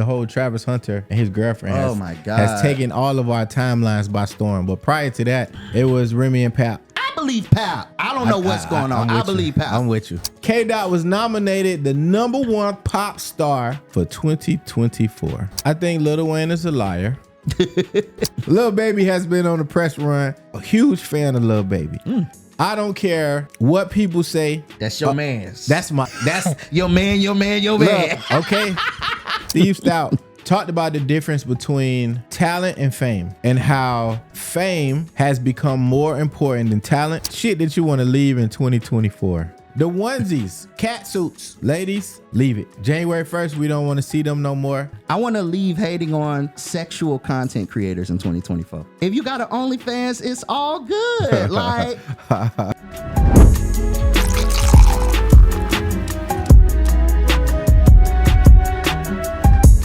whole Travis Hunter and his girlfriend has taken all of our timelines by storm. But prior to that, it was Remy and Pap. I believe Pap. I don't know what's going on. I believe Pap. I'm with you. K-Dot was nominated the #1 pop star for 2024. I think Lil Wayne is a liar. Lil Baby has been on the press run. A huge fan of Lil Baby. I don't care what people say. That's your man's. That's your man. Look, okay. Steve Stoute talked about the difference between talent and fame and how fame has become more important than talent. Shit that you want to leave in 2024. The onesies, cat suits, ladies, leave it. January 1st, we don't want to see them no more. I want to leave hating on sexual content creators in 2024. If you got an OnlyFans, it's all good. Like.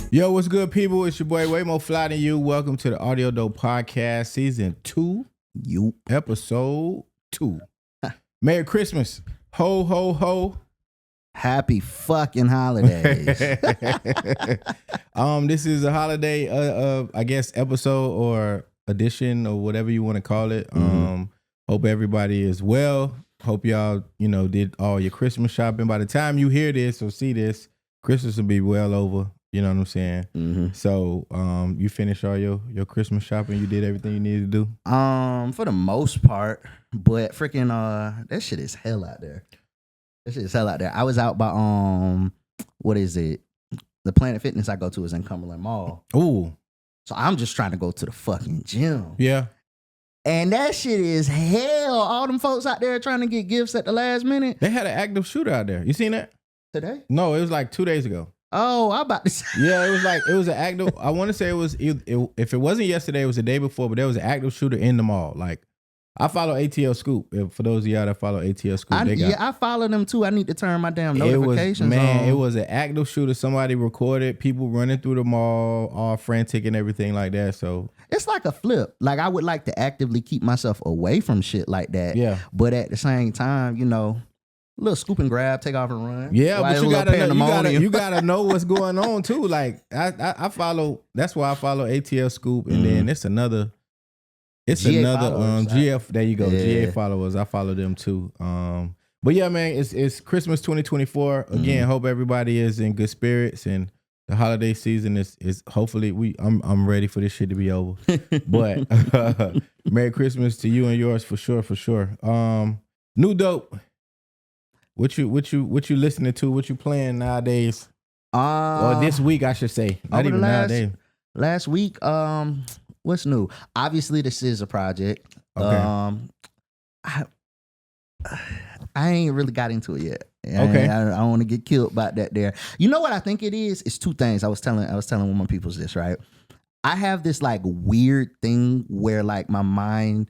Yo, what's good, people? It's your boy, Way More Fly Than You. Welcome to the Audio Dope Podcast, Season 2, Episode 2. Merry Christmas. Ho, ho, ho. Happy fucking holidays. This is a holiday, I guess, episode or edition or whatever you want to call it. Hope everybody is well. Hope y'all, did all your Christmas shopping. By the time you hear this or see this, Christmas will be well over. You know what I'm saying? Mm-hmm. So, you finished all your Christmas shopping? You did everything you needed to do? For the most part, but freaking that shit is hell out there. I was out by what is it? The Planet Fitness I go to is in Cumberland Mall. Ooh. So I'm just trying to go to the fucking gym. Yeah. And that shit is hell. All them folks out there trying to get gifts at the last minute. They had an active shooter out there. You seen that? Today? No, it was like 2 days ago. Oh, I'm about to say. Yeah, it was an active. I want to say it was, if it wasn't yesterday, it was the day before, but there was an active shooter in the mall. Like, I follow ATL Scoop. For those of y'all that follow ATL Scoop, I follow them too. I need to turn my damn notifications on. It was an active shooter. Somebody recorded people running through the mall, all frantic and everything like that. So it's like a flip. Like, I would like to actively keep myself away from shit like that. Yeah. But at the same time, little scoop and grab, take off and run. Yeah, but you gotta know what's going on too. Like I follow. That's why I follow ATL Scoop, and then it's another GF. There you go, yeah. GA followers. I follow them too. But yeah, man, it's Christmas 2024 again. Hope everybody is in good spirits, and the holiday season is hopefully I'm ready for this shit to be over. But Merry Christmas to you and yours for sure. New dope. What you listening to? What you playing nowadays? Or this week, I should say. Not even nowadays. Last week, what's new? Obviously, this is a project. Okay. I ain't really got into it yet. Okay. I don't want to get killed by that there. You know what I think it is? It's two things. I was telling one of my peoples this, right? I have this like weird thing where like my mind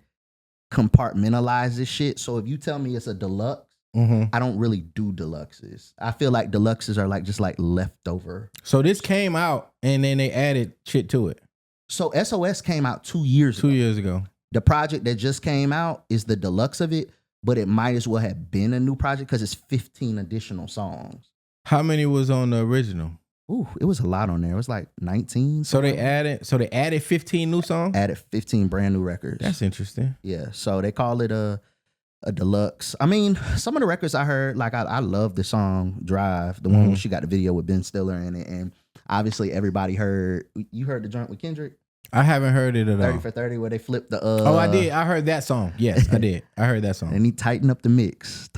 compartmentalizes shit. So if you tell me it's a deluxe, I don't really do deluxes. I feel like deluxes are like just like leftover. So this came out and then they added shit to it. So SOS came out 2 years ago. 2 years ago. The project that just came out is the deluxe of it, but it might as well have been a new project because it's 15 additional songs. How many was on the original? Ooh, it was a lot on there. It was like 19. So they added 15 new songs? Added 15 brand new records. That's interesting. Yeah. So they call it a deluxe. I mean, some of the records I heard, like I love the song Drive, the one where she got the video with Ben Stiller in it. And obviously everybody heard the joint with Kendrick? I haven't heard it at all. 30 for 30 where they flipped the Oh, I did. I heard that song. Yes, I did. I heard that song. And he tightened up the mix.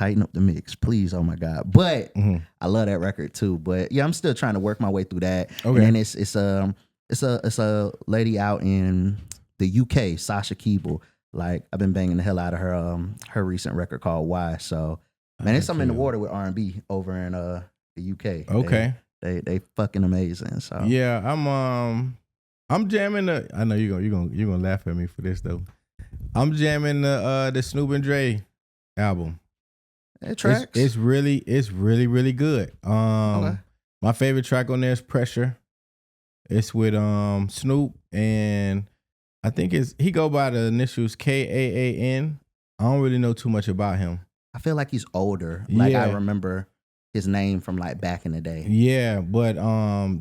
Please. Oh my God. But I love that record too. But yeah, I'm still trying to work my way through that. Okay. And then it's a lady out in the UK, Sasha Keeble. Like, I've been banging the hell out of her recent record called Why. So, man, there's something in the water with R&B over in the UK. Okay. They fucking amazing. So yeah, I'm jamming I know you're gonna laugh at me for this though. I'm jamming the Snoop and Dre album. It tracks. It's really good. Okay. My favorite track on there is Pressure. It's with Snoop, and I think he go by the initials KAAN. I don't really know too much about him. I feel like he's older. Like, I remember his name from like back in the day. Yeah, but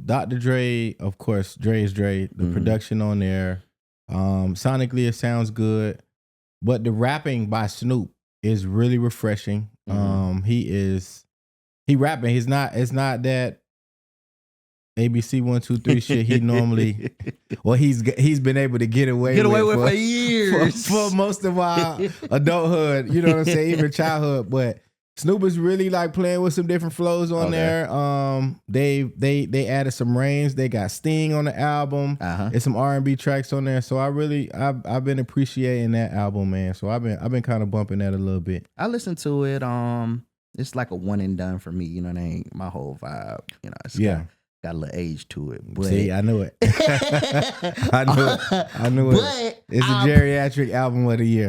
Dr. Dre, of course, Dre is Dre. The production on there, sonically it sounds good, but the rapping by Snoop is really refreshing. He rapping. It's not that ABC 1 2 3 shit. He normally, well, he's been able to get away with for years, for most of our adulthood. You know what I'm saying? Even childhood, but Snoop is really like playing with some different flows on there. They added some range. They got Sting on the album. There's some R&B tracks on there. So I've been appreciating that album, man. So I've been kind of bumping that a little bit. I listened to it. It's like a one and done for me. You know, that ain't my whole vibe. You know, it's got a little age to it. But see, I knew it. I knew it. But it's a geriatric album of the year.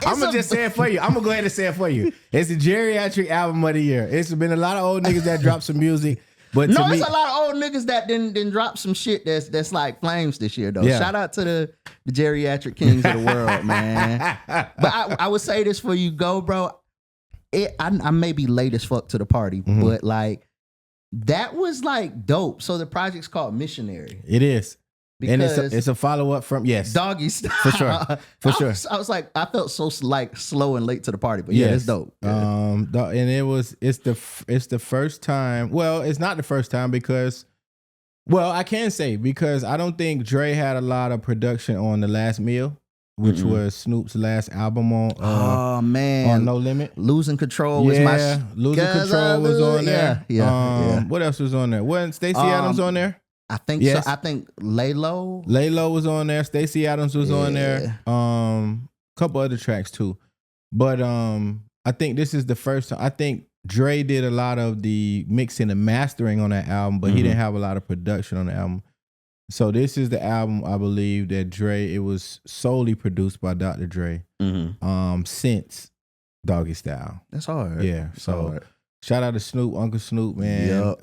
I'm going to just say it for you. I'm going to go ahead and say it for you. It's a geriatric album of the year. It's been a lot of old niggas that dropped some music. But no, it's a lot of old niggas that didn't drop some shit that's like flames this year, though. Yeah. Shout out to the geriatric kings of the world, man. But I would say this for you, go, bro. I may be late as fuck to the party, but like that was like dope. So the project's called Missionary. It is. Because and it's a follow up from Doggy Style. For sure. I was like, I felt so like slow and late to the party, but it's dope. Yeah. And it's the first time. Well, it's not the first time because, well, I can say because I don't think Dre had a lot of production on The Last Meal, which was Snoop's last album on. On No Limit. Losing Control was my. Losing Control was on there. Yeah. What else was on there? Wasn't Stacey Adams on there? I think so. I think Lay Low was on there. Stacey Adams was on there. Couple other tracks too. But I think this is the first time. I think Dre did a lot of the mixing and mastering on that album, but he didn't have a lot of production on the album. So this is the album, I believe, that Dre, it was solely produced by Dr. Dre since Doggy Style. That's hard. Yeah. So shout out to Snoop, Uncle Snoop, man. Yep.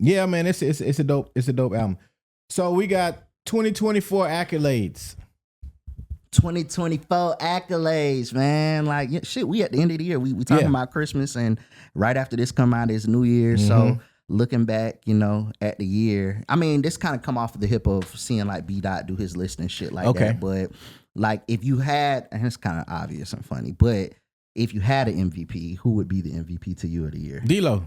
Yeah, man, it's a dope album. So we got 2024 accolades. 2024 accolades, man. Like shit, we at the end of the year. We talking about Christmas, and right after this come out is New Year. So looking back, you know, at the year. I mean, this kind of come off of the hip of seeing like B-Dot do his list and shit like that. But like if you had, and it's kind of obvious and funny, but if you had an MVP, who would be the MVP to you of the year? D-Lo.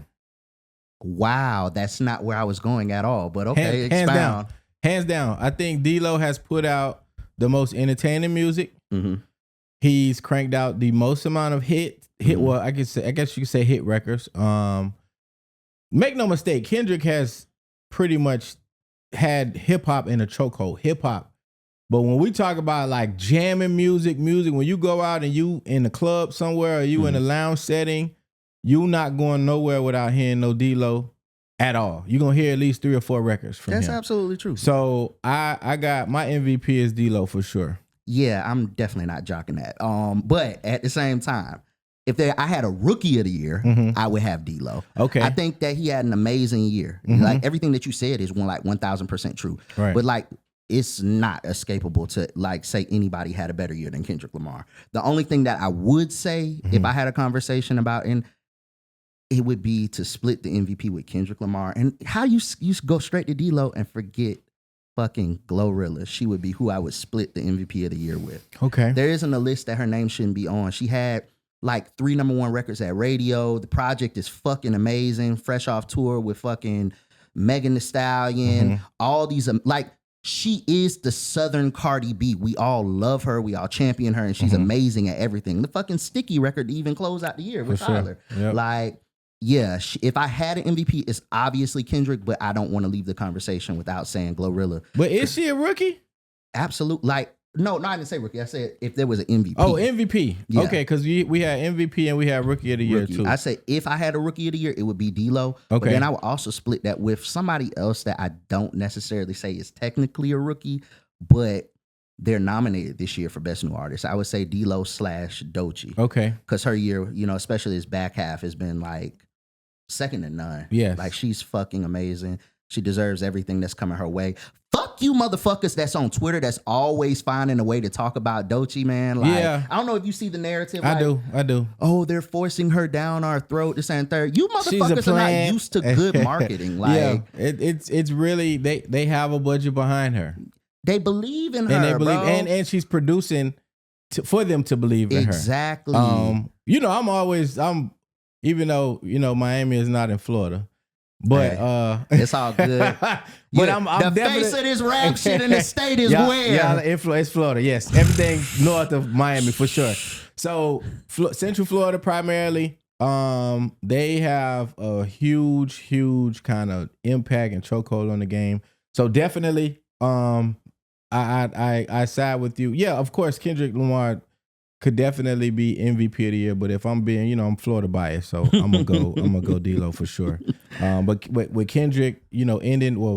Wow, that's not where I was going at all. But okay, expound. Hands down. I think D-Lo has put out the most entertaining music. He's cranked out the most amount of well, I guess you could say hit records. Make no mistake, Kendrick has pretty much had hip hop in a chokehold. Hip hop. But when we talk about like jamming music, when you go out and you in the club somewhere or you in a lounge setting, you not going nowhere without hearing no D-Lo at all. You're going to hear at least 3 or 4 records from him. That's absolutely true. So I got my MVP is D-Lo for sure. Yeah, I'm definitely not jocking that. But at the same time, if I had a rookie of the year, I would have D-Lo. Okay. I think that he had an amazing year. Like everything that you said is 1000% true. Right. But like it's not escapable to like say anybody had a better year than Kendrick Lamar. The only thing that I would say if I had a conversation about it would be to split the MVP with Kendrick Lamar. And how you go straight to D-Lo and forget fucking Glorilla. She would be who I would split the MVP of the year with. Okay. There isn't a list that her name shouldn't be on. She had like 3 #1 records at radio. The project is fucking amazing. Fresh off tour with fucking Megan Thee Stallion. All these, like, she is the Southern Cardi B. We all love her. We all champion her. And she's amazing at everything. The fucking Sticky record to even close out the year with Tyler. Yep. Like, yeah, if I had an MVP, it's obviously Kendrick, but I don't want to leave the conversation without saying Glorilla. But is she a rookie? Absolutely. Like, no, I didn't say rookie. I said if there was an MVP. Oh, MVP. Yeah. Okay, because we had MVP and we had rookie of the year too. I say if I had a rookie of the year, it would be D-Lo. Okay. But then I would also split that with somebody else that I don't necessarily say is technically a rookie, but they're nominated this year for Best New Artist. I would say D-Lo / Doechii. Okay. Because her year, you know, especially this back half, has been like second to none. Yes. Like she's fucking amazing. She deserves everything that's coming her way. Fuck fuck you motherfuckers that's on Twitter that's always finding a way to talk about Doechii, man. Like, I don't know if you see the narrative. I do. Oh, they're forcing her down our throat, this and third. You motherfuckers are not used to good marketing. Like, it's really, they have a budget behind her. They believe in her, and they believe, bro. And she's producing for them to believe in her. Exactly. You know, I'm even though, you know, Miami is not in Florida, but it's all good. But I'm the face of this rap shit in the state is where? Yeah, it's Florida. Yes, everything north of Miami for sure. So Central Florida primarily. They have a huge kind of impact and chokehold on the game. So definitely, I side with you. Yeah, of course, Kendrick Lamar could definitely be MVP of the year. But if I'm being, you know, I'm Florida biased, so I'm gonna go D-Lo for sure. But with Kendrick, you know,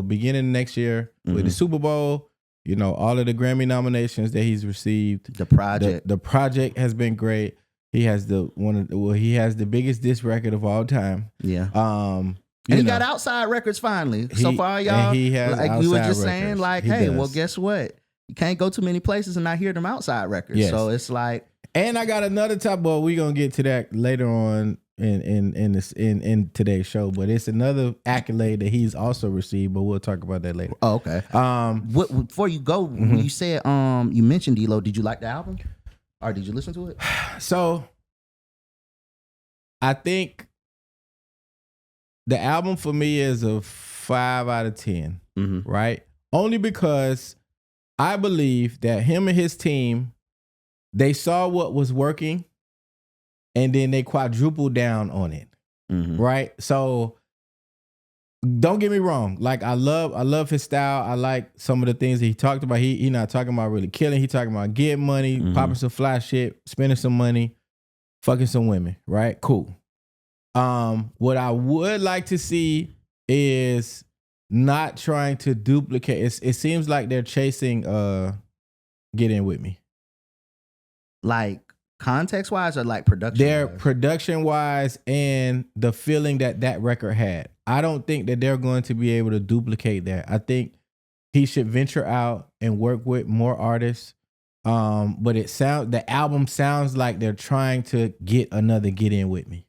beginning next year with the Super Bowl, you know, all of the Grammy nominations that he's received, the project has been great. He has the biggest diss record of all time. Yeah. And he got outside records finally. So far, y'all, he has like we were just records. saying, like, well, guess what? You can't go too many places and not hear them outside records. Yes. So it's like, and I got another top. Well, we're gonna get to that later on in today's show. But it's another accolade that he's also received. But we'll talk about that later. Oh, okay. Before you go, when you said you mentioned D-Lo, did you like the album, or did you listen to it? So, I think the album for me is a 5 out of 10. Right? Only because I believe that him and his team, they saw what was working and then they quadrupled down on it. Right? So don't get me wrong. Like I love his style. I like some of the things that he talked about. He not talking about really killing. He talking about getting money, popping some fly shit, spending some money, fucking some women. Right? Cool. What I would like to see is not trying to duplicate. It seems like they're chasing Get In With Me. Like context wise or like production? They're production wise and the feeling that record had. I don't think that they're going to be able to duplicate that. I think he should venture out and work with more artists. But the album sounds like they're trying to get another Get In With Me.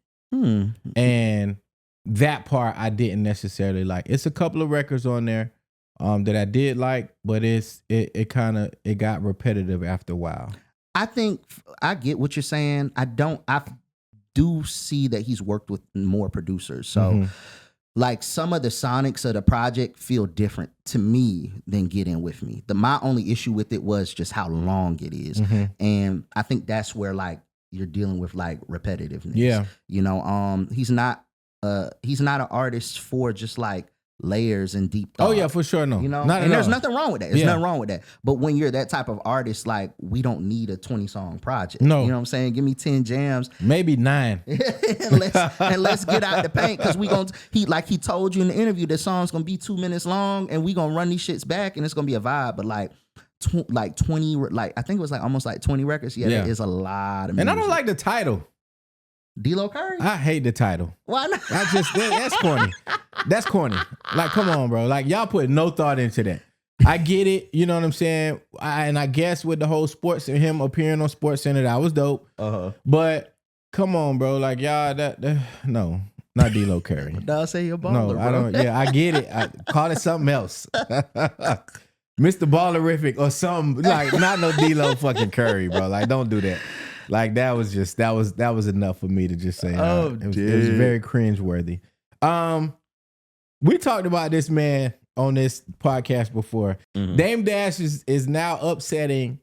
And that part I didn't necessarily like. It's a couple of records on there that I did like, but it got repetitive after a while. I think I get what you're saying. I do see that he's worked with more producers. So like some of the sonics of the project feel different to me than Get In With Me. My only issue with it was just how long it is. And I think that's where like you're dealing with like repetitiveness. Yeah. You know, he's not an artist for just like layers and deep thought. Oh yeah, for sure. No, you know, not and there's all. nothing wrong with that. There's nothing wrong with that. But when you're that type of artist, like we don't need a 20-song project. No, you know what I'm saying? Give me 10 jams, maybe 9. and let's get out the paint because he told you in the interview the song's gonna be 2 minutes long and we gonna run these shits back and it's gonna be a vibe. But like 20, like I think it was like almost like 20 records. Yeah, that is a lot of music. And I don't like the title. D-Lo Curry? I hate the title. Why not? That's corny. That's corny. Like, come on, bro. Like, y'all put no thought into that. I get it. You know what I'm saying? And I guess with the whole sports and him appearing on Sports Center, that was dope. But come on, bro. Like, y'all, no, not D-Lo Curry. Dog say you're a baller, No, I don't. Yeah, I get it. I call it something else. Mr. Ballerific or something. Like, not no D-Lo fucking Curry, bro. Like, don't do that. Like that was enough for me to just say. It was very cringeworthy. We talked about this man on this podcast before. Dame Dash is now upsetting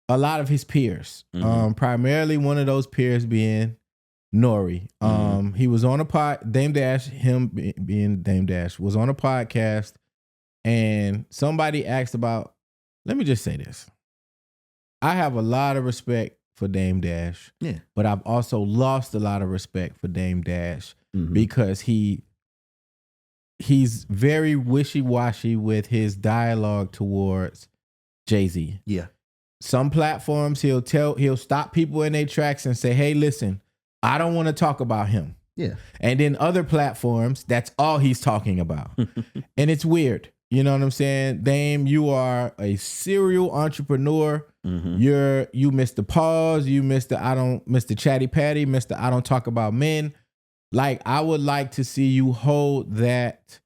a lot of his peers. Primarily one of those peers being Nori. He was on a Dame Dash, him being Dame Dash, was on a podcast, and somebody asked about. Let me just say this. I have a lot of respect for Dame Dash. Yeah. But I've also lost a lot of respect for Dame Dash because he's very wishy-washy with his dialogue towards Jay-Z. Yeah. Some platforms he'll stop people in their tracks and say, "Hey, listen, I don't want to talk about him." Yeah. And then other platforms, that's all he's talking about. And it's weird. You know what I'm saying? Dame, you are a serial entrepreneur. You Mr. Pause, you Mr. Chatty Patty, Mr. I don't talk about men. Like, I would like to see you hold that,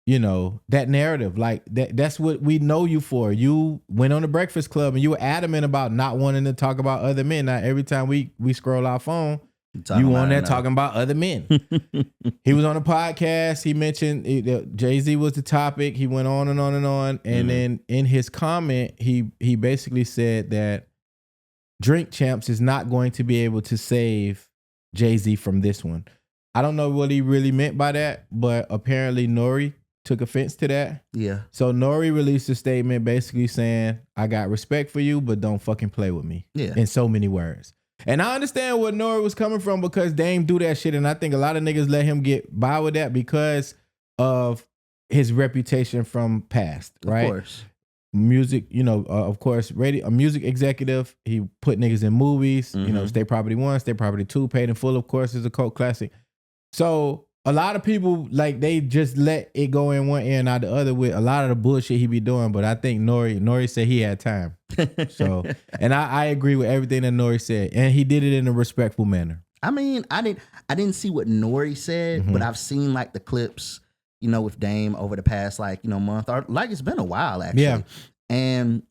that narrative. Like that's what we know you for. You went on the Breakfast Club and you were adamant about not wanting to talk about other men. Now, every time we scroll our phone, you on there talking about other men. He was on a podcast. He mentioned Jay-Z was the topic. He went on and on and on. And then in his comment, he basically said that Drink Champs is not going to be able to save Jay-Z from this one. I don't know what he really meant by that, but apparently Nori took offense to that. Yeah. So Nori released a statement basically saying, I got respect for you, but don't fucking play with me. Yeah. In so many words. And I understand where Nori was coming from because Dame do that shit. And I think a lot of niggas let him get by with that because of his reputation from past, right? Of course. Music, of course, a music executive. He put niggas in movies, State Property 1, State Property 2, Paid in Full, of course, is a cult classic. So a lot of people, like, they just let it go in one ear and out the other with a lot of the bullshit he be doing. But I think Nori said he had time. So, and I agree with everything that Nori said. And he did it in a respectful manner. I mean, I didn't see what Nori said, but I've seen like the clips, with Dame over the past month, or like it's been a while actually. Yeah. And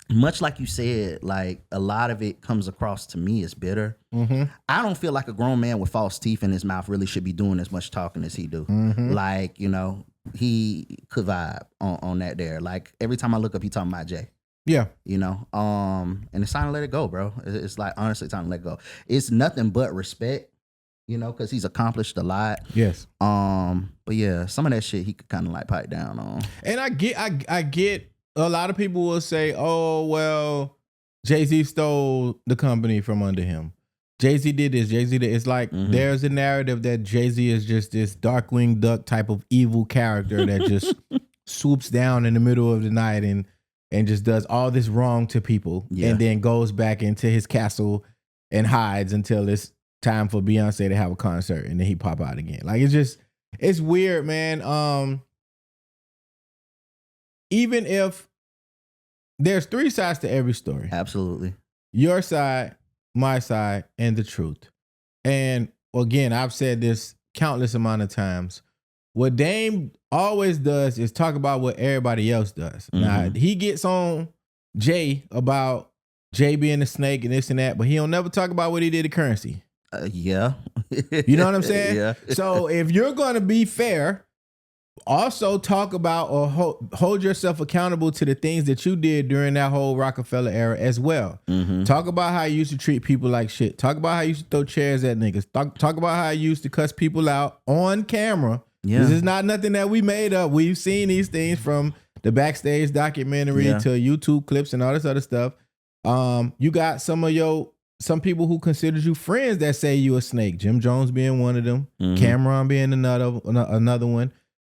much like you said, like a lot of it comes across to me as bitter. I don't feel like a grown man with false teeth in his mouth really should be doing as much talking as he do. Like, he could vibe on that there. Like every time I look up, he talking about Jay. Yeah. And it's time to let it go, bro. It's like, honestly, time to let go. It's nothing but respect, because he's accomplished a lot. Yes. But yeah, some of that shit he could kind of like pipe down on. And I get a lot of people will say, oh, well, Jay-Z stole the company from under him. Jay-Z did this, Jay-Z did. It's like there's a narrative that Jay-Z is just this Darkwing Duck type of evil character that just swoops down in the middle of the night and just does all this wrong to people and then goes back into his castle and hides until it's time for Beyonce to have a concert and then he pop out again. Like, it's weird, man. Even if there's three sides to every story. Absolutely. Your side, my side, and the truth. And again, I've said this countless amount of times. What Dame always does is talk about what everybody else does. Now, he gets on Jay about Jay being a snake and this and that, but he don't never talk about what he did to Currency. Yeah. You know what I'm saying? Yeah. So if you're going to be fair, also talk about or hold yourself accountable to the things that you did during that whole Rockefeller era as well. Talk about how you used to treat people like shit. Talk about how you used to throw chairs at niggas. Talk about how you used to cuss people out on camera. Yeah. This is not nothing that we made up. We've seen these things from the Backstage documentary to YouTube clips and all this other stuff. You got some people who consider you friends that say you a snake. Jim Jones being one of them. Cameron being another one.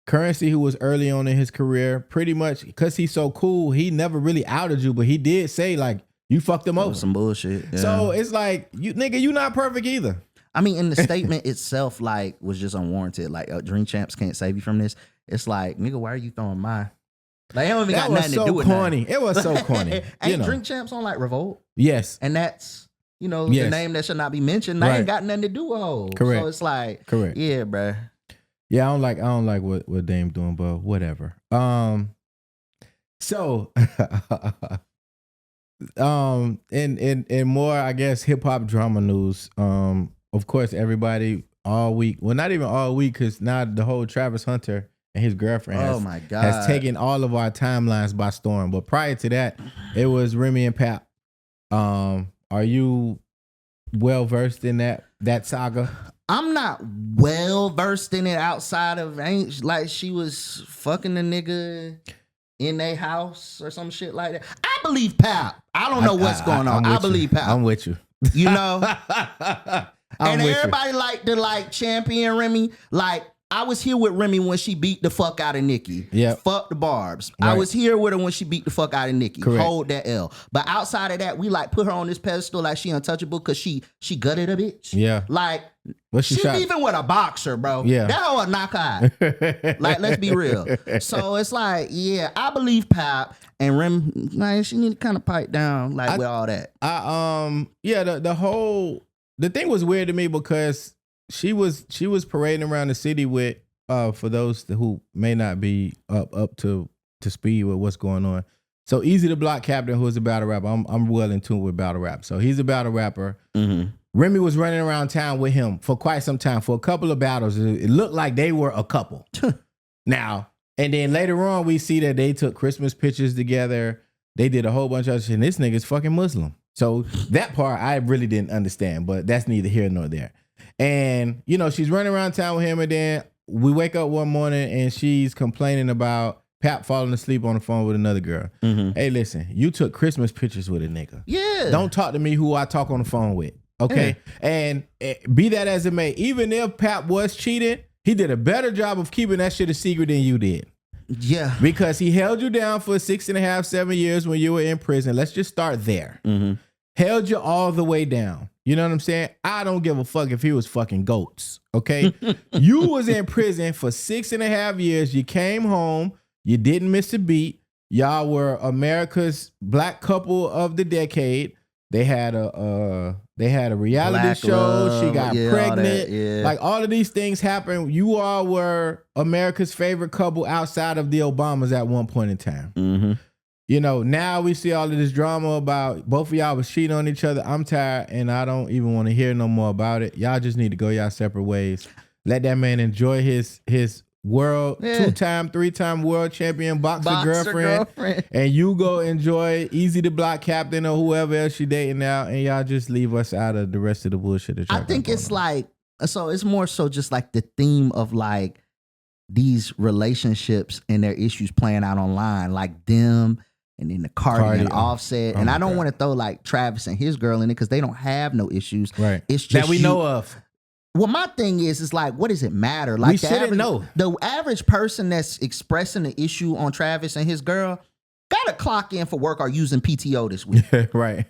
Currency, who was early on in his career, pretty much because he's so cool, he never really outed you, but he did say like you fucked him over. Some bullshit. Yeah. So it's like you not perfect either. I mean, in the statement itself, like, was just unwarranted. Like, Dream Champs can't save you from this. It's like, nigga, why are you throwing my? Like, it don't even got nothing to do with corny. It was so corny. Ain't Drink Champs on like Revolt? Yes. And that's the name that should not be mentioned. That ain't got nothing to do with Hov. Correct. So it's like, correct. Yeah, bruh. Yeah, I don't like what Dame doing, but whatever. So and more, I guess, hip hop drama news. Of course, everybody all week. Well, not even all week, because now the whole Travis Hunter and his girlfriend has taken all of our timelines by storm. But prior to that, it was Remy and Pap. Are you well versed in that saga? I'm not well versed in it outside of like she was fucking the nigga in their house or some shit like that. I believe Pap. I don't know what's going on. I believe Pap. I'm with you. You know? And everybody like to champion Remy. Like, I was here with Remy when she beat the fuck out of Nikki. Yeah. Fuck the Barbs. Right. I was here with her when she beat the fuck out of Nikki. Correct. Hold that L. But outside of that, we like put her on this pedestal like she untouchable because she gutted a bitch. Yeah. Like But she even with a boxer, bro. Yeah. That hoe a knockout. Like, let's be real. So it's like, yeah, I believe Pap and Rem, like, she need to kind of pipe down with all that. The thing was weird to me because she was parading around the city with for those who may not be up to speed with what's going on. So Easy the Block Captain, who is a battle rapper, I'm well in tune with battle rap. So he's a battle rapper. Mm-hmm. Remy was running around town with him for quite some time, for a couple of battles. It looked like they were a couple. Now, and then later on, we see that they took Christmas pictures together. They did a whole bunch of shit. And this nigga's fucking Muslim. So that part I really didn't understand, but that's neither here nor there. And, you know, she's running around town with him, and then we wake up one morning and she's complaining about Pap falling asleep on the phone with another girl. Mm-hmm. Hey, listen, you took Christmas pictures with a nigga. Yeah. Don't talk to me who I talk on the phone with. Okay. Yeah. And be that as it may, even if Pap was cheating, he did a better job of keeping that shit a secret than you did. Yeah. Because he held you down for 6.5, 7 years when you were in prison. Let's just start there. Mm-hmm. Held you all the way down. You know what I'm saying? I don't give a fuck if he was fucking goats. Okay. You was in prison for 6.5 years. You came home. You didn't miss a beat. Y'all were America's black couple of the decade. They had a reality Black show. Love, She got pregnant. Yeah. Like all of these things happened. You all were America's favorite couple outside of the Obamas at one point in time. Mm-hmm. You know, now we see all of this drama about both of y'all was cheating on each other. I'm tired and I don't even want to hear no more about it. Y'all just need to go y'all separate ways. Let that man enjoy his world, 2-time, 3-time world champion boxer girlfriend. And you go enjoy Easy the Block Captain or whoever else you dating now, and y'all just leave us out of the rest of the bullshit that y'all I think it's like, so it's more so just like the theme of like these relationships and their issues playing out online, like them and then the Cardi and Offset. And I don't want to throw like Travis and his girl in it because they don't have no issues. Right. It's just that we know of. Well, my thing is like, what does it matter? Like, we shouldn't know. The average person that's expressing the issue on Travis and his girl gotta clock in for work or using PTO this week. Right.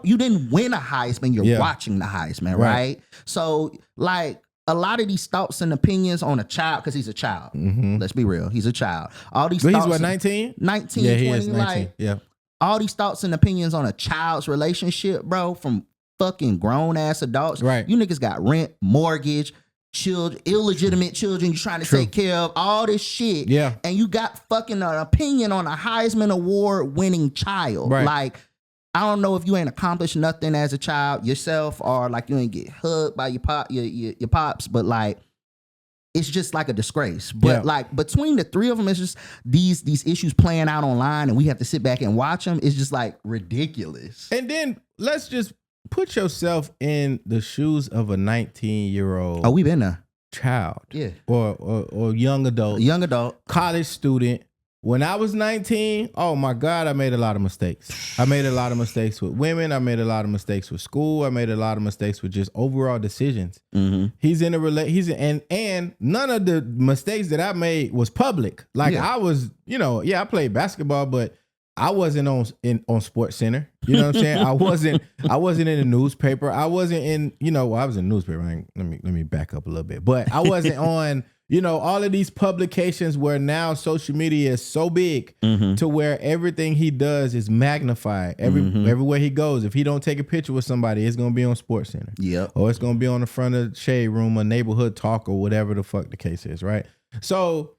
You didn't win a Heisman. You're watching the Heisman, right? So like a lot of these thoughts and opinions on a child, because he's a child. Mm-hmm. Let's be real. He's a child. All these but thoughts. He's what, 19? 19, yeah, 20, he is 19. Like, yeah. All these thoughts and opinions on a child's relationship, bro, from fucking grown ass adults. Right. You niggas got rent, mortgage, children, illegitimate children you're trying to take care of, all this shit. Yeah. And you got fucking an opinion on a Heisman Award winning child. Right. Like, I don't know if you ain't accomplished nothing as a child yourself or like you ain't get hugged by your pops, but like it's just like a disgrace. But like between the three of them, it's just these issues playing out online and we have to sit back and watch them. It's just like ridiculous. And then let's just put yourself in the shoes of a 19-year-old. Oh, we been there. Child. Yeah. Or young adult. A young adult. College student. When I was 19, oh my God, I made a lot of mistakes. I made a lot of mistakes with women. I made a lot of mistakes with school. I made a lot of mistakes with just overall decisions. Mm-hmm. He's in a and none of the mistakes that I made was public. Like I was, I played basketball, but I wasn't on Sports Center. You know what I'm saying? I wasn't in the newspaper. I wasn't in, I was in the newspaper. Let me back up a little bit. But I wasn't on all of these publications where now social media is so big to where everything he does is magnified. Everywhere he goes, if he don't take a picture with somebody, it's going to be on Sports Center. Yep. Or it's going to be on the front of the Shade Room or Neighborhood Talk or whatever the fuck the case is, right? So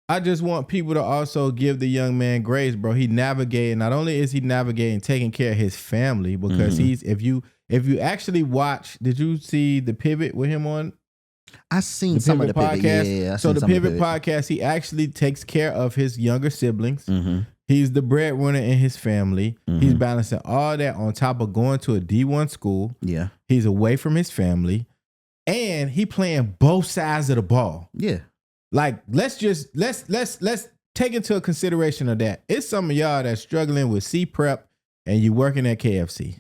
I just want people to also give the young man grace, bro. He navigating, not only is he navigating, taking care of his family, because he's, if you actually watch, did you see the Pivot with him on? I seen some of the podcast. Yeah. So the Pivot podcast, he actually takes care of his younger siblings. Mm-hmm. He's the breadwinner in his family. Mm-hmm. He's balancing all that on top of going to a D1 school. Yeah. He's away from his family. And he playing both sides of the ball. Yeah. Like, let's take into consideration of that. It's some of y'all that's struggling with C-Prep and you working at KFC.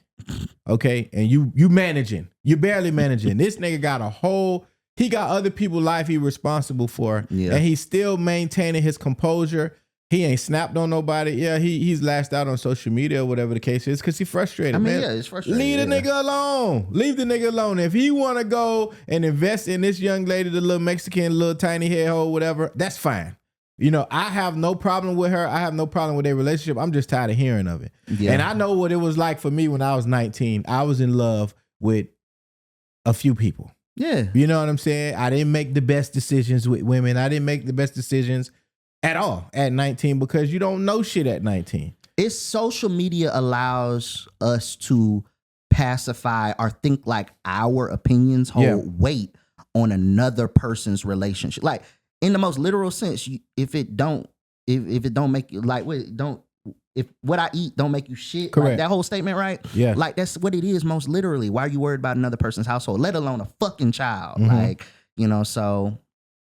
Okay? And you managing. You barely managing. This nigga got a whole he got other people's life he responsible for, and he's still maintaining his composure. He ain't snapped on nobody. Yeah, he's lashed out on social media or whatever the case is because he's frustrated. Man, it's frustrating. Leave the nigga alone. Leave the nigga alone. If he want to go and invest in this young lady, the little Mexican, little tiny hair hole, whatever, that's fine. You know, I have no problem with her. I have no problem with their relationship. I'm just tired of hearing of it. Yeah. And I know what it was like for me when I was 19. I was in love with a few people. Yeah. You know what I'm saying? I didn't make the best decisions with women. I didn't make the best decisions at all at 19 because you don't know shit at 19. It's social media allows us to pacify or think like our opinions hold weight on another person's relationship. Like in the most literal sense, if it don't make you like if what I eat don't make you shit, correct. Like that whole statement, right? Yeah. Like that's what it is most literally. Why are you worried about another person's household, let alone a fucking child? Mm-hmm. Like, you know, so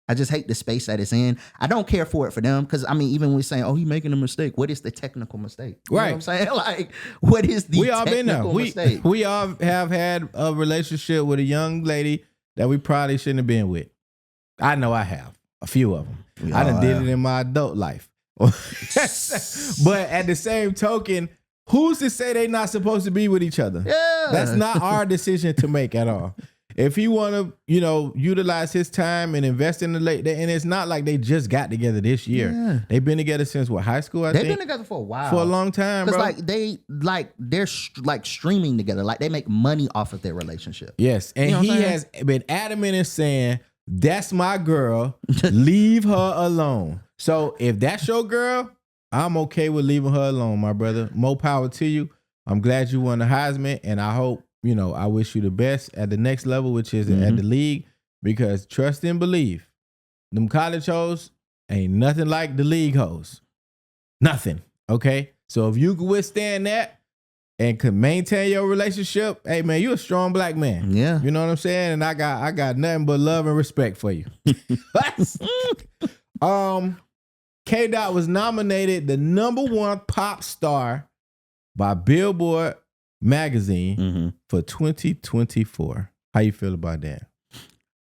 I just hate the space that it's in. I don't care for it for them because, I mean, even when we're saying, oh, he's making a mistake, what is the technical mistake? You know what I'm saying? Like, what is the technical mistake? We all have had a relationship with a young lady that we probably shouldn't have been with. I know I have. A few of them. I done did it in my adult life. But at the same token, who's to say they not supposed to be with each other? Yeah. That's not our decision to make at all. If he want to, you know, utilize his time and invest in the late, and it's not like they just got together this year. Yeah. They've been together since what, high school? They've been together for a while, for a long time, bro. They're streaming together, like they make money off of their relationship. Yes, and you know he has been adamant in saying, "That's my girl. Leave her alone." So if that's your girl, I'm okay with leaving her alone, my brother. More power to you. I'm glad you won the Heisman, and I hope. You know, I wish you the best at the next level, which is at the league, because trust and believe, them college hoes ain't nothing like the league hoes. Nothing. Okay? So if you can withstand that and can maintain your relationship, hey man, you a strong black man. Yeah. You know what I'm saying? And I got nothing but love and respect for you. K-Dot was nominated the #1 pop star by Billboard magazine for 2024. How you feel about that?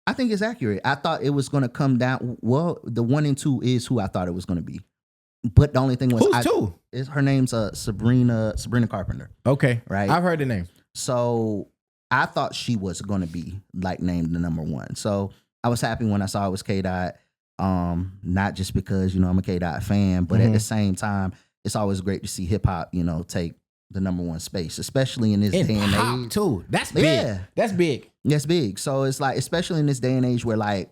I think it's accurate. I thought it was going to come down. Well, the 1 and 2 is who I thought it was going to be. But the only thing was, who's 2? Her name's Sabrina Carpenter. Okay, right. I've heard the name. So I thought she was going to be like named the #1. So I was happy when I saw it was K-Dot. Not just because, you know, I'm a K-Dot fan, but at the same time, it's always great to see hip hop, you know, take the #1 space, especially in this day and age. Too. That's big. Yeah. That's big. That's big. So it's like, especially in this day and age where like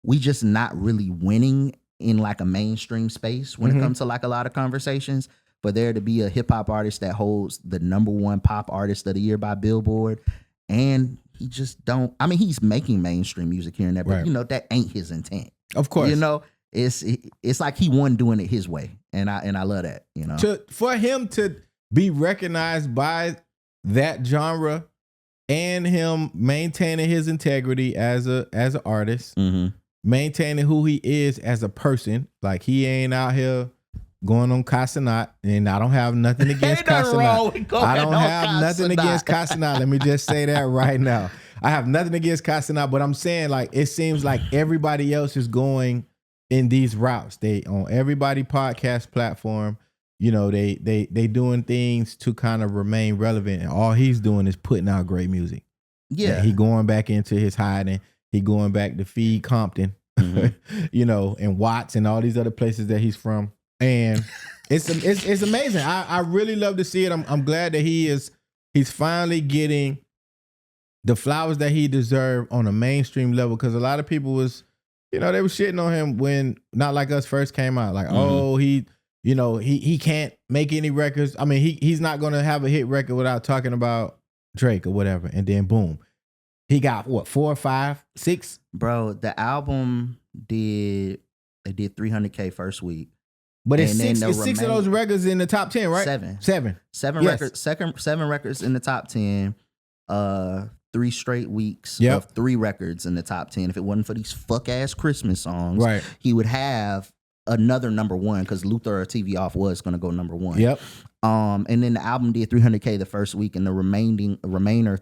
we just not really winning in like a mainstream space when it comes to like a lot of conversations. For there to be a hip hop artist that holds the #1 pop artist of the year by Billboard, and he just don't. I mean, he's making mainstream music here and there, but you know that ain't his intent. Of course, you know it's like he won doing it his way, and I love that. You know, for him to be recognized by that genre and him maintaining his integrity as an artist, maintaining who he is as a person. Like he ain't out here going on Casanat, and I don't have nothing against Casanat. I don't have nothing against Casanat. Let me just say that right now. I have nothing against Casanat, but I'm saying like it seems like everybody else is going in these routes. They on everybody podcast platform. You know, they doing things to kind of remain relevant, and all he's doing is putting out great music. Yeah, he going back into his hiding. He going back to feed Compton, you know, and Watts and all these other places that he's from, and it's amazing. I really love to see it. I'm glad that he's finally getting the flowers that he deserved on a mainstream level, because a lot of people was, you know, they were shitting on him when Not Like Us first came out. Like, oh, you know, he can't make any records. I mean, he's not going to have a hit record without talking about Drake or whatever. And then boom, he got what, 4 or 5, 6? Bro, the album did 300K first week. But it's 6 of those records in the top 10, right? 7 records. 7 records in the top 10. 3 straight weeks of 3 records in the top 10. If it wasn't for these fuck ass Christmas songs, he would have another #1, because Luther or TV Off was going to go #1. Yep. And then the album did 300K the first week, and the remainder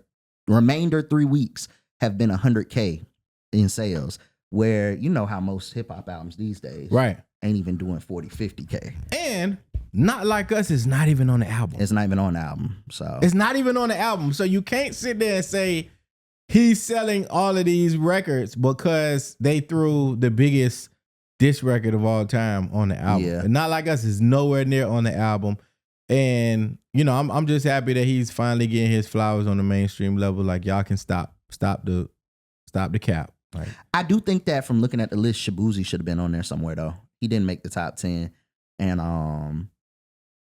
3 weeks have been 100K in sales. Where you know how most hip hop albums these days, right, ain't even doing 40, 50K. And Not Like Us is not even on the album. It's not even on the album. So it's not even on the album. So you can't sit there and say he's selling all of these records because they threw the biggest diss record of all time on the album. Yeah. And Not Like Us is nowhere near on the album. And you know, I'm just happy that he's finally getting his flowers on the mainstream level. Like y'all can stop the cap. Right. I do think that from looking at the list, Shabuzi should have been on there somewhere though. He didn't make the top 10. And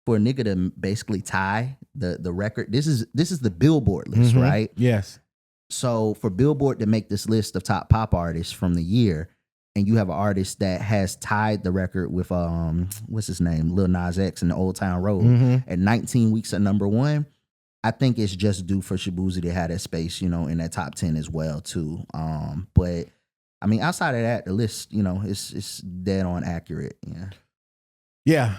for a nigga to basically tie the record, this is the Billboard list, right? Yes. So for Billboard to make this list of top pop artists from the year, and you have an artist that has tied the record with what's his name, Lil Nas X and the Old Town Road at 19 weeks at number 1. I think it's just due for Shabuzi to have that space, you know, in that top 10 as well too. But I mean, outside of that, the list, you know, it's dead on accurate. Yeah. Yeah.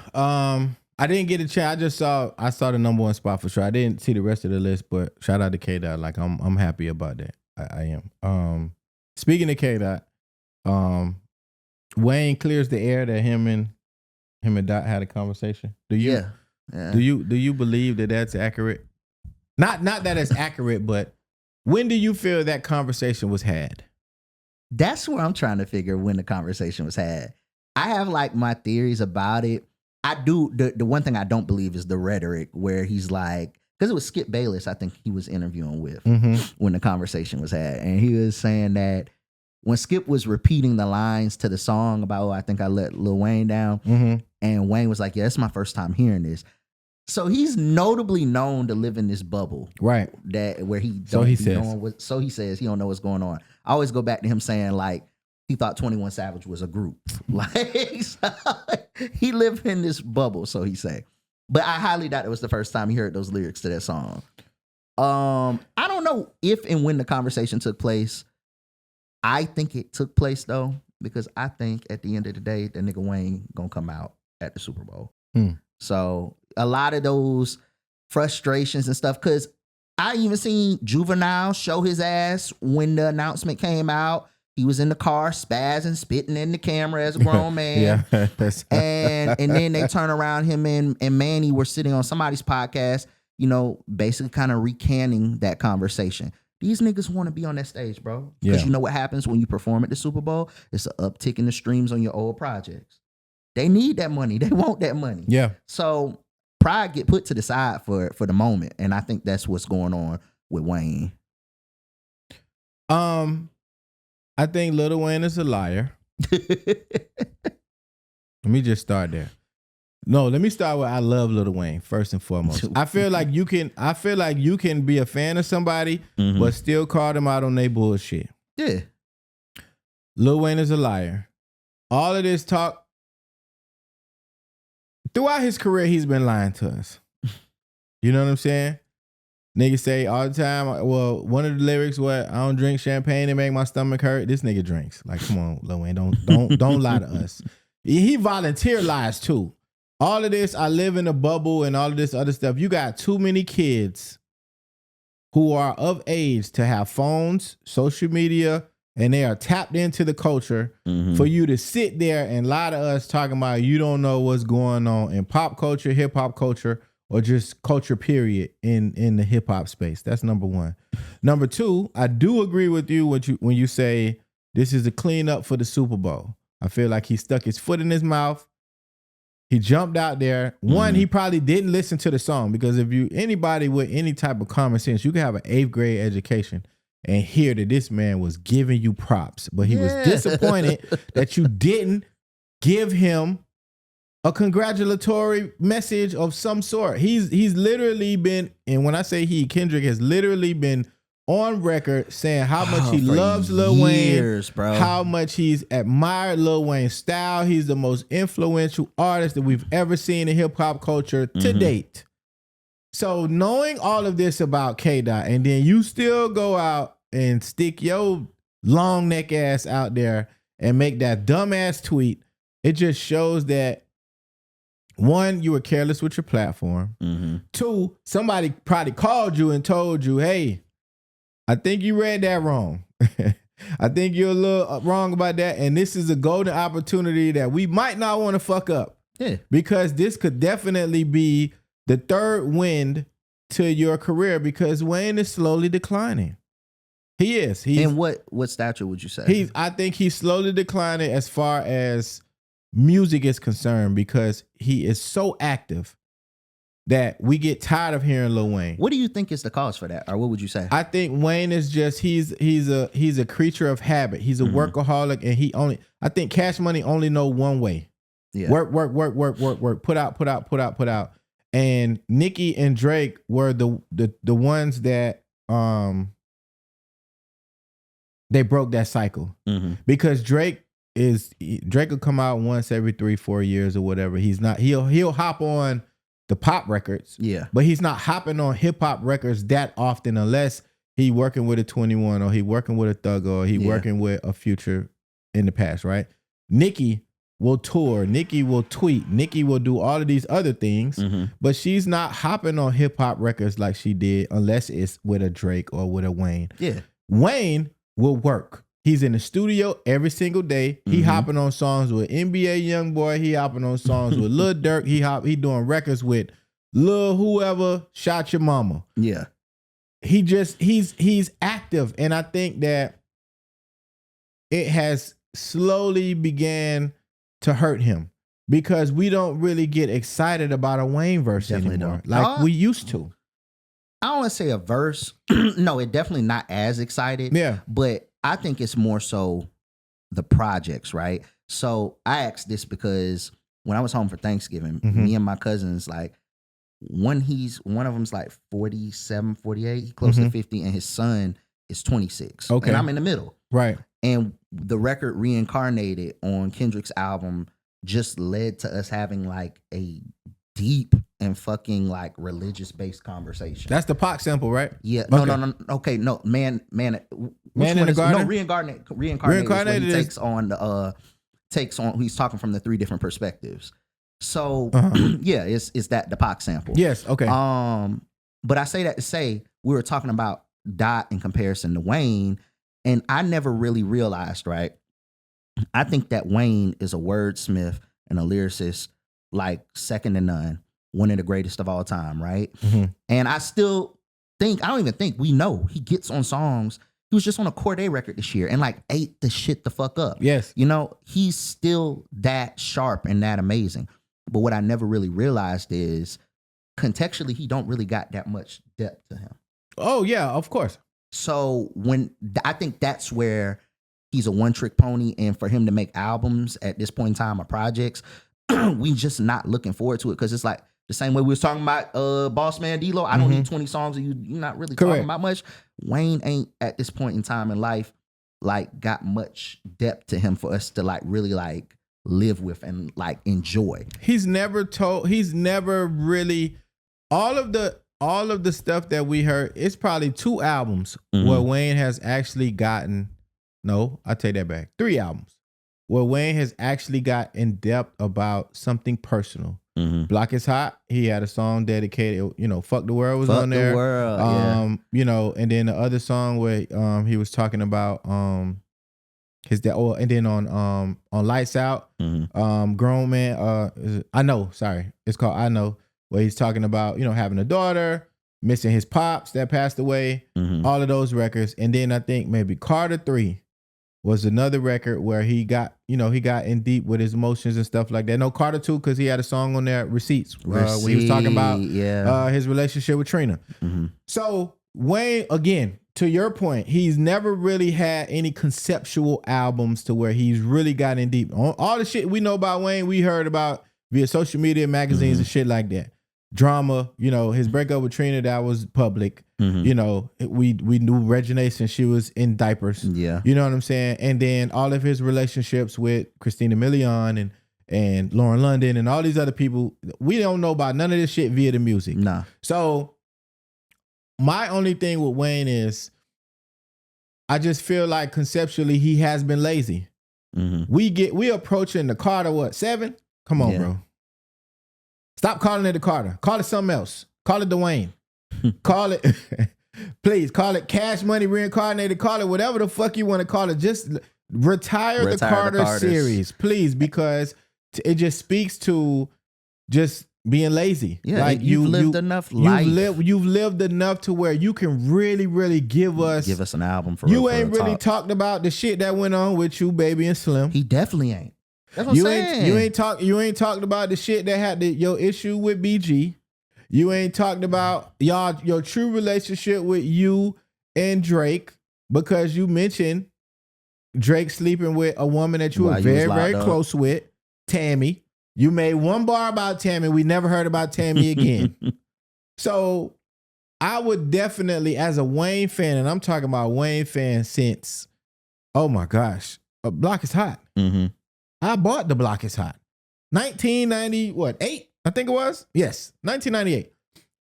I didn't get a chance. I saw the number 1 spot for sure. I didn't see the rest of the list, but shout out to K-Dot. Like I'm happy about that. I am. Speaking of K-Dot, Wayne clears the air that him and Dot had a conversation. Do you? Yeah. Do you believe that that's accurate? Not that it's accurate, but when do you feel that conversation was had? That's where I'm trying to figure when the conversation was had. I have like my theories about it. I do. The one thing I don't believe is the rhetoric where he's like, because it was Skip Bayless, I think he was interviewing with when the conversation was had. And he was saying that when Skip was repeating the lines to the song about, I think I let Lil Wayne down. And Wayne was like, yeah, it's my first time hearing this. So he's notably known to live in this bubble, right? That where he so he says he don't know what's going on. I always go back to him saying like he thought 21 Savage was a group, like so he lived in this bubble. So he say, but I highly doubt it was the first time he heard those lyrics to that song. I don't know if and when the conversation took place. I think it took place though, because I think at the end of the day, that nigga Wayne gonna come out at the Super Bowl. So a lot of those frustrations and stuff, because I even seen Juvenile show his ass when the announcement came out. He was in the car spazzing, spitting in the camera as a grown man. Yeah. and then they turn around, him and Manny were sitting on somebody's podcast, you know, basically kind of recanting that conversation. These niggas want to be on that stage, bro. Because you know what happens when you perform at the Super Bowl? It's an uptick in the streams on your old projects. They need that money. They want that money. Yeah. So pride get put to the side for the moment. And I think that's what's going on with Wayne. I think Lil Wayne is a liar. Let me just start there. No, let me start with I love Lil Wayne first and foremost. I feel like you can be a fan of somebody, but still call them out on their bullshit. Yeah. Lil Wayne is a liar. All of this talk throughout his career, he's been lying to us. You know what I'm saying? Niggas say all the time, well, one of the lyrics, what, I don't drink champagne and make my stomach hurt. This nigga drinks. Like, come on, Lil Wayne, don't lie to us. He volunteer lies too. All of this, I live in a bubble and all of this other stuff. You got too many kids who are of age to have phones, social media, and they are tapped into the culture for you to sit there and lie to us talking about you don't know what's going on in pop culture, hip hop culture, or just culture period in the hip hop space. That's number 1. Number 2, I do agree with you when you say this is a cleanup for the Super Bowl. I feel like he stuck his foot in his mouth. He jumped out there. One, he probably didn't listen to the song, because if anybody with any type of common sense, you can have an 8th grade education and hear that this man was giving you props, but he was disappointed that you didn't give him a congratulatory message of some sort. He's literally been, and when I say Kendrick has literally been on record saying how much he loves Lil Wayne, bro. How much he's admired Lil Wayne's style. He's the most influential artist that we've ever seen in hip hop culture to date. So knowing all of this about K-Dot, and then you still go out and stick your long neck ass out there and make that dumbass tweet, it just shows that 1, you were careless with your platform. 2, somebody probably called you and told you, hey, I think you read that wrong. I think you're a little wrong about that. And this is a golden opportunity that we might not want to fuck up. Yeah. Because this could definitely be the third wind to your career because Wayne is slowly declining. He is. And what stature would you say? I think he's slowly declining as far as music is concerned because he is so active that we get tired of hearing Lil Wayne. What do you think is the cause for that, or what would you say? I think Wayne is just he's a creature of habit. He's a workaholic, and I think Cash Money only know one way. Yeah. Work. Put out. And Nicki and Drake were the ones that they broke that cycle because Drake will come out once every 3-4 years or whatever. He'll hop on the pop records. Yeah. But he's not hopping on hip hop records that often unless he working with a 21 or he working with a Thug or he working with a Future in the past, right? Nicki will tour, Nicki will tweet, Nicki will do all of these other things, but she's not hopping on hip hop records like she did unless it's with a Drake or with a Wayne. Yeah. Wayne will work. He's in the studio every single day. He hopping on songs with NBA Youngboy. He hopping on songs with Lil Durk. He doing records with Lil whoever shot your mama. Yeah. He's active. And I think that it has slowly began to hurt him because we don't really get excited about a Wayne verse anymore like we used to. I don't want to say a verse. No, it definitely not as excited. Yeah. But I think it's more so the projects, right? So I asked this because when I was home for Thanksgiving, me and my cousins, like, one of them's like 47, 48, he close to 50, and his son is 26. Okay. And I'm in the middle. Right. And the record Reincarnated on Kendrick's album just led to us having like a deep and fucking like religious based conversation. That's the Pac sample, right? Yeah. No. Okay. No. Man in the Garden. No, Reincarnated is when he takes on. He's talking from the three different perspectives. So yeah, it's that the Pac sample. Yes. Okay. But I say that to say we were talking about Dot in comparison to Wayne, and I never really realized, right? I think that Wayne is a wordsmith and a lyricist like second to none, one of the greatest of all time, right? And I still think, I don't even think, we know he gets on songs. He was just on a Cordae record this year and like ate the shit the fuck up. Yes. You know, he's still that sharp and that amazing. But what I never really realized is contextually, he don't really got that much depth to him. Oh yeah, of course. So I think that's where he's a one-trick pony, and for him to make albums at this point in time or projects, we just not looking forward to it because it's like the same way we was talking about Boss Man D-Lo. I don't need 20 songs of you. You're not really talking about much. Wayne ain't at this point in time in life like got much depth to him for us to like really like live with and like enjoy. He's never really all of the stuff that we heard. It's probably 2 albums where Wayne has actually gotten. No, I take that back. 3 albums where Wayne has actually got in depth about something personal. Block is Hot. He had a song dedicated, Fuck the World was on there. World, yeah. And then the other song where he was talking about his dad. Oh, and then on Lights Out, Grown Man. I Know. Sorry, it's called I Know. Where he's talking about having a daughter, missing his pops that passed away. All of those records, and then I think maybe Carter 3 was another record where he got in deep with his emotions and stuff like that. No, Carter 2 because he had a song on there, Receipts, when he was talking about his relationship with Trina. So Wayne, again, to your point, he's never really had any conceptual albums to where he's really got in deep. All the shit we know about Wayne, we heard about via social media, magazines, and shit like that. Drama, his breakup with Trina, that was public. We knew Reginae since she was in diapers. Yeah. You know what I'm saying? And then all of his relationships with Christina Milian and Lauren London and all these other people, we don't know about none of this shit via the music. Nah. So my only thing with Wayne is I just feel like conceptually he has been lazy. We approaching the Carter 7? Come on, bro. Stop calling it the Carter. Call it something else. Call it Dwayne. Call it Please call it Cash Money Reincarnated. Call it whatever the fuck you want to call it. Just retire the Carter series, please, because it just speaks to just being lazy. Yeah, like you've lived enough life. You've lived enough to where you can really give us an album for you real. You ain't really talked about the shit that went on with you, Baby and Slim. He definitely ain't. That's what I'm saying. You ain't talked about the shit that had your issue with BG. You ain't talked about your true relationship with you and Drake, because you mentioned Drake sleeping with a woman that you were very close with, Tammy. You made one bar about Tammy. We never heard about Tammy again. So I would definitely, as a Wayne fan, and I'm talking about Wayne fan since, oh my gosh, Block is Hot. Mm-hmm. I bought the Block is Hot. 1998, I think it was. Yes, 1998.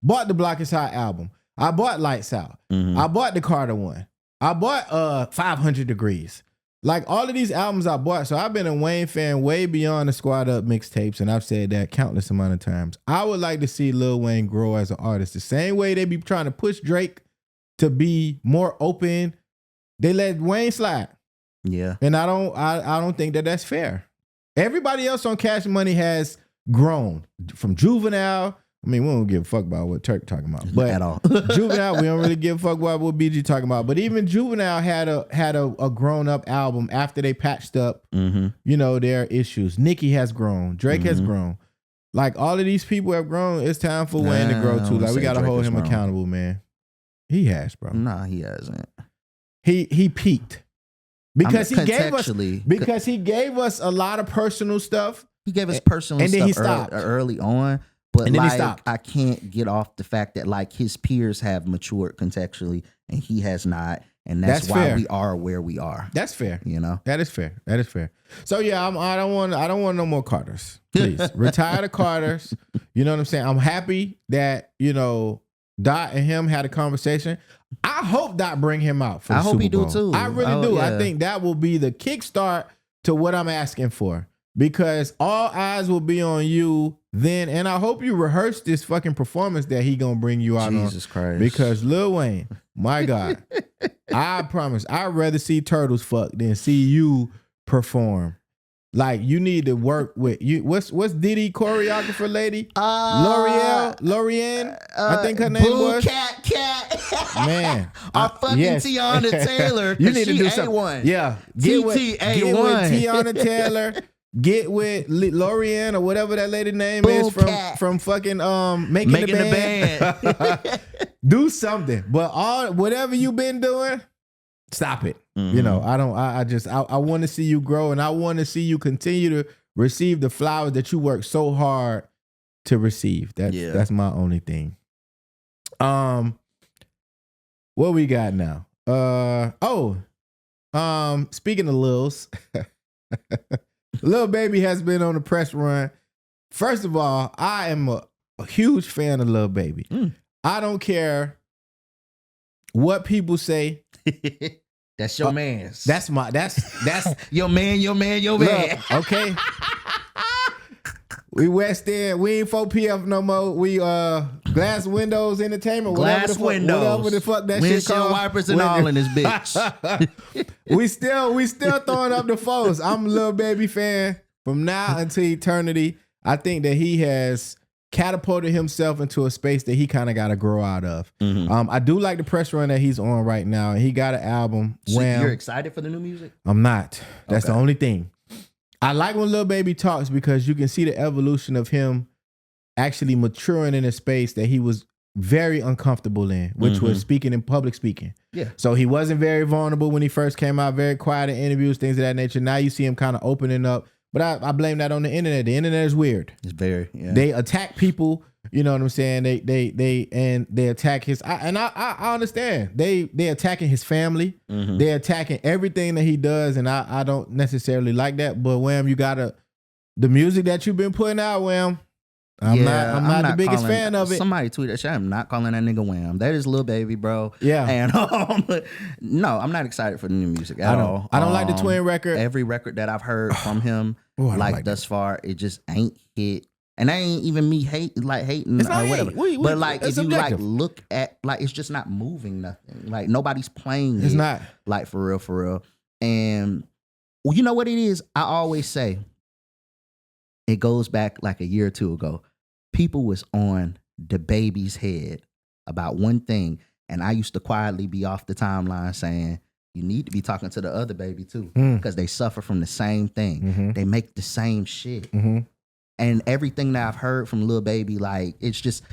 Bought the Block is Hot album. I bought Lights Out. Mm-hmm. I bought the Carter one. I bought 500 Degrees. Like all of these albums I bought. So I've been a Wayne fan way beyond the Squad Up mixtapes, and I've said that countless amount of times. I would like to see Lil Wayne grow as an artist. The same way they be trying to push Drake to be more open, they let Wayne slide. Yeah. And I don't think that that's fair. Everybody else on Cash Money has grown. From Juvenile. I mean, we don't give a fuck about what Turk talking about. But at all. Juvenile, we don't really give a fuck about what BG talking about. But even Juvenile had a grown-up album after they patched up, their issues. Nicki has grown. Drake has grown. Like, all of these people have grown. It's time for Wayne to grow, too. Like, we got to hold him accountable, man. He has, bro. Nah, he hasn't. He peaked. Because he gave us a lot of personal stuff. He gave us personal and stuff then he stopped. Early on. But and then like, he stopped. I can't get off the fact that like his peers have matured contextually and he has not. And that's why fair. We are where we are. That's fair. You know? That is fair. So yeah, I don't want no more Carters. Please. Retire the Carters. You know what I'm saying? I'm happy that, Dot and him had a conversation. I hope Dot bring him out for the Super Bowl. He do too. I really do. Yeah. I think that will be the kickstart to what I'm asking for. Because all eyes will be on you then, and I hope you rehearse this fucking performance that he gonna bring you out on. Jesus Christ. Because Lil Wayne, my God, I promise, I'd rather see Turtles fuck than see you perform. Like, you need to work with you. What's Diddy choreographer lady? Lorianne, I think her name was. Cat. Man, fucking Tiana Taylor. You need to do A1. Yeah, get with Tiana Taylor. Get with Lorianne or whatever that lady name is from fucking making the band. Do something, but whatever you been doing, stop it. Mm-hmm. I want to see you grow, and I want to see you continue to receive the flowers that you work so hard to receive. That's my only thing. What we got now? Speaking of Lils. Lil Baby has been on the press run. First of all, I am a huge fan of Lil Baby. I don't care what people say. That's your man's. That's your man. Look, okay. We West End. We ain't 4PF no more. We Glass Windows Entertainment. Whatever the fuck that shit called. Windshield wipers and all in this bitch. we still throwing up the foes. I'm a Lil Baby fan from now until eternity. I think that he has catapulted himself into a space that he kind of got to grow out of. Mm-hmm. I do like the press run that he's on right now. He got an album. So you're excited for the new music? I'm not. That's the only thing. I like when Lil Baby talks because you can see the evolution of him actually maturing in a space that he was very uncomfortable in, which was speaking in public speaking. Yeah. So he wasn't very vulnerable when he first came out, very quiet in interviews, things of that nature. Now you see him kind of opening up. But I blame that on the internet. The internet is weird. It's very, yeah. They attack people, you know what I'm saying? They attack his, I understand. They attacking his family. Mm-hmm. They're attacking everything that he does, and I don't necessarily like that. But Wham, you gotta, the music that you've been putting out, Wham, I'm not the biggest fan of it. Somebody tweeted that shit. I'm not calling that nigga Wham. That is Lil Baby, bro. Yeah. And no, I'm not excited for the new music at all. I don't like the Twin record. Every record that I've heard from him, thus far, it just ain't hit And that ain't even me hating It's not or whatever. But like if you subjective. like look at like it's just not moving nothing. Like nobody's playing It's it. not. Like for real. And well, you know what it is? I always say it goes back like a year or two ago. People was on the baby's head about one thing. And I used to quietly be off the timeline saying, you need to be talking to the other baby too. Because they suffer from the same thing. Mm-hmm. They make the same shit. Mm-hmm. And everything that I've heard from Lil Baby, like, it's just,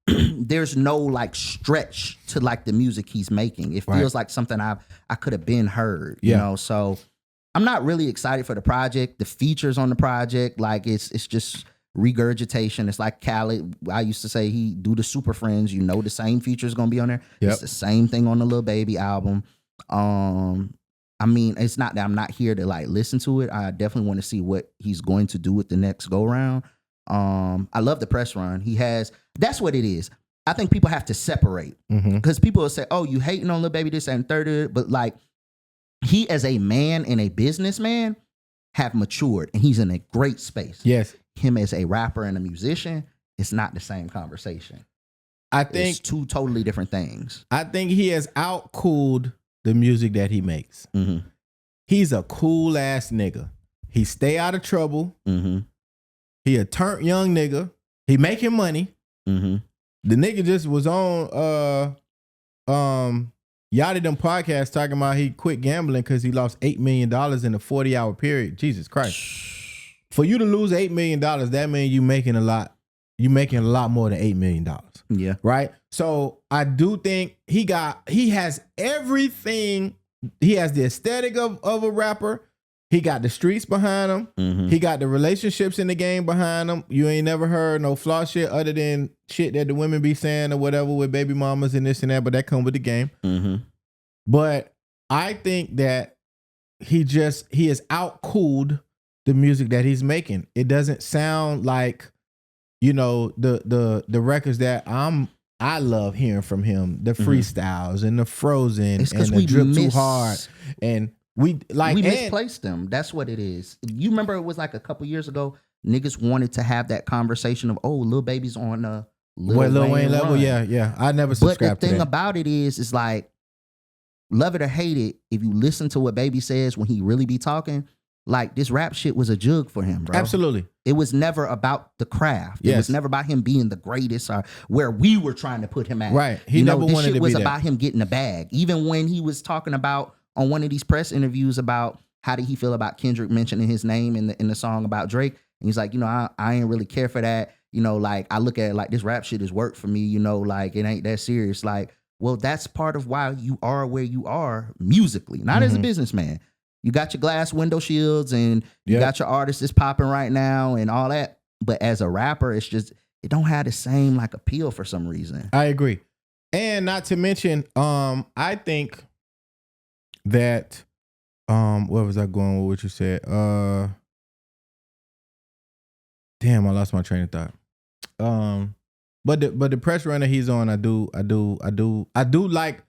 there's no like stretch to like the music he's making. It feels like something I could have been heard, you know? So I'm not really excited for the project. The features on the project, like it's just regurgitation. It's like Khaled. I used to say he do the Super Friends. You know the same features gonna be on there. Yep. It's the same thing on the Lil Baby album. I mean, it's not that I'm not here to like listen to it. I definitely want to see what he's going to do with the next go round. I love the press run. He has. That's what it is. I think people have to separate because people will say, "Oh, you hating on Lil Baby this and third," but like he as a man and a businessman have matured and he's in a great space. Yes. Him as a rapper and a musician, it's not the same conversation. I think it's two totally different things. I think he has outcooled the music that he makes. Mm-hmm. He's a cool ass nigga. He stay out of trouble. Mm-hmm. He a turnt young nigga. He making money. Mm-hmm. The nigga just was on Yachty Them podcast talking about he quit gambling because he lost $8 million in a 40-hour period. Jesus Christ. For you to lose $8 million, that means you making a lot. You making a lot more than $8 million. Yeah. Right? So I do think he has everything. He has the aesthetic of a rapper. He got the streets behind him. Mm-hmm. He got the relationships in the game behind him. You ain't never heard no flaw shit other than shit that the women be saying or whatever with baby mamas and this and that, but that come with the game. Mm-hmm. But I think that he has outcooled the music that he's making. It doesn't sound like, you know, the records that I love hearing from him, the freestyles and the Frozen and the Drip Too Hard. And we misplaced them. That's what it is. You remember it was like a couple years ago, niggas wanted to have that conversation of, oh, Lil Baby's on a Lil Wayne level. Yeah. I never subscribed to that. But the thing about it is like, love it or hate it, if you listen to what Baby says when he really be talking, like this rap shit was a jug for him, bro. Absolutely. It was never about the craft. It was never about him being the greatest or where we were trying to put him at. Right. He never wanted to be there. This shit was about him getting a bag. Even when he was talking about on one of these press interviews about how did he feel about Kendrick mentioning his name in the song about Drake. And he's like, you know, I ain't really care for that. You know, like I look at it like this rap shit is work for me, you know, like it ain't that serious. Like, well, that's part of why you are where you are musically, not as a businessman. You got your glass window shields and you got your artist that's popping right now and all that. But as a rapper, it's just, it don't have the same like appeal for some reason. I agree. And not to mention, I think that, where was I going with what you said? Damn, I lost my train of thought. But the press runner he's on, I do like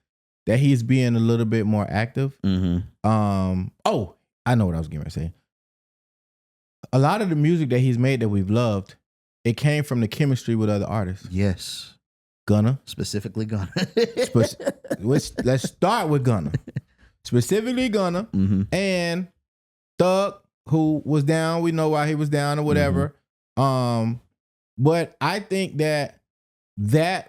that he's being a little bit more active. Mm-hmm. Oh, I know what I was going to say. A lot of the music that he's made that we've loved, it came from the chemistry with other artists. Yes. Gunna. Specifically Gunna. Let's start with Gunna. Specifically Gunna and Thug, who was down. We know why he was down or whatever. But I think that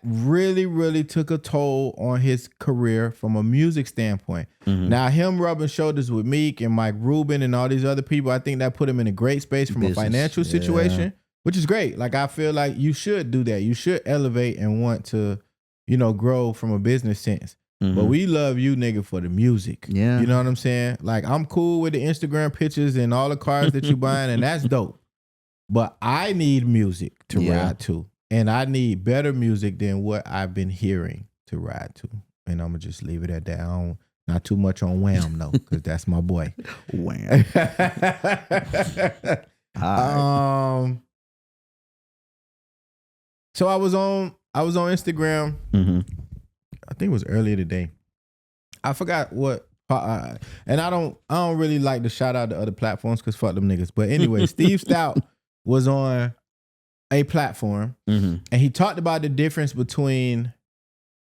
really, really took a toll on his career from a music standpoint. Now, him rubbing shoulders with Meek and Mike Rubin and all these other people, I think that put him in a great space from a financial situation, which is great. Like, I feel like you should do that. You should elevate and want to, you know, grow from a business sense. But we love you, nigga, for the music. Yeah. You know what I'm saying? Like, I'm cool with the Instagram pictures and all the cars that you buying, and that's dope. But I need music to ride to. And I need better music than what I've been hearing to ride to. And I'm going to just leave it at that. Not too much on Wham, though, because that's my boy. Wham. So I was on Instagram. I think it was earlier today. I forgot what. And I don't really like to shout out to other platforms because fuck them niggas. But anyway, Steve Stoute was on a platform, and he talked about the difference between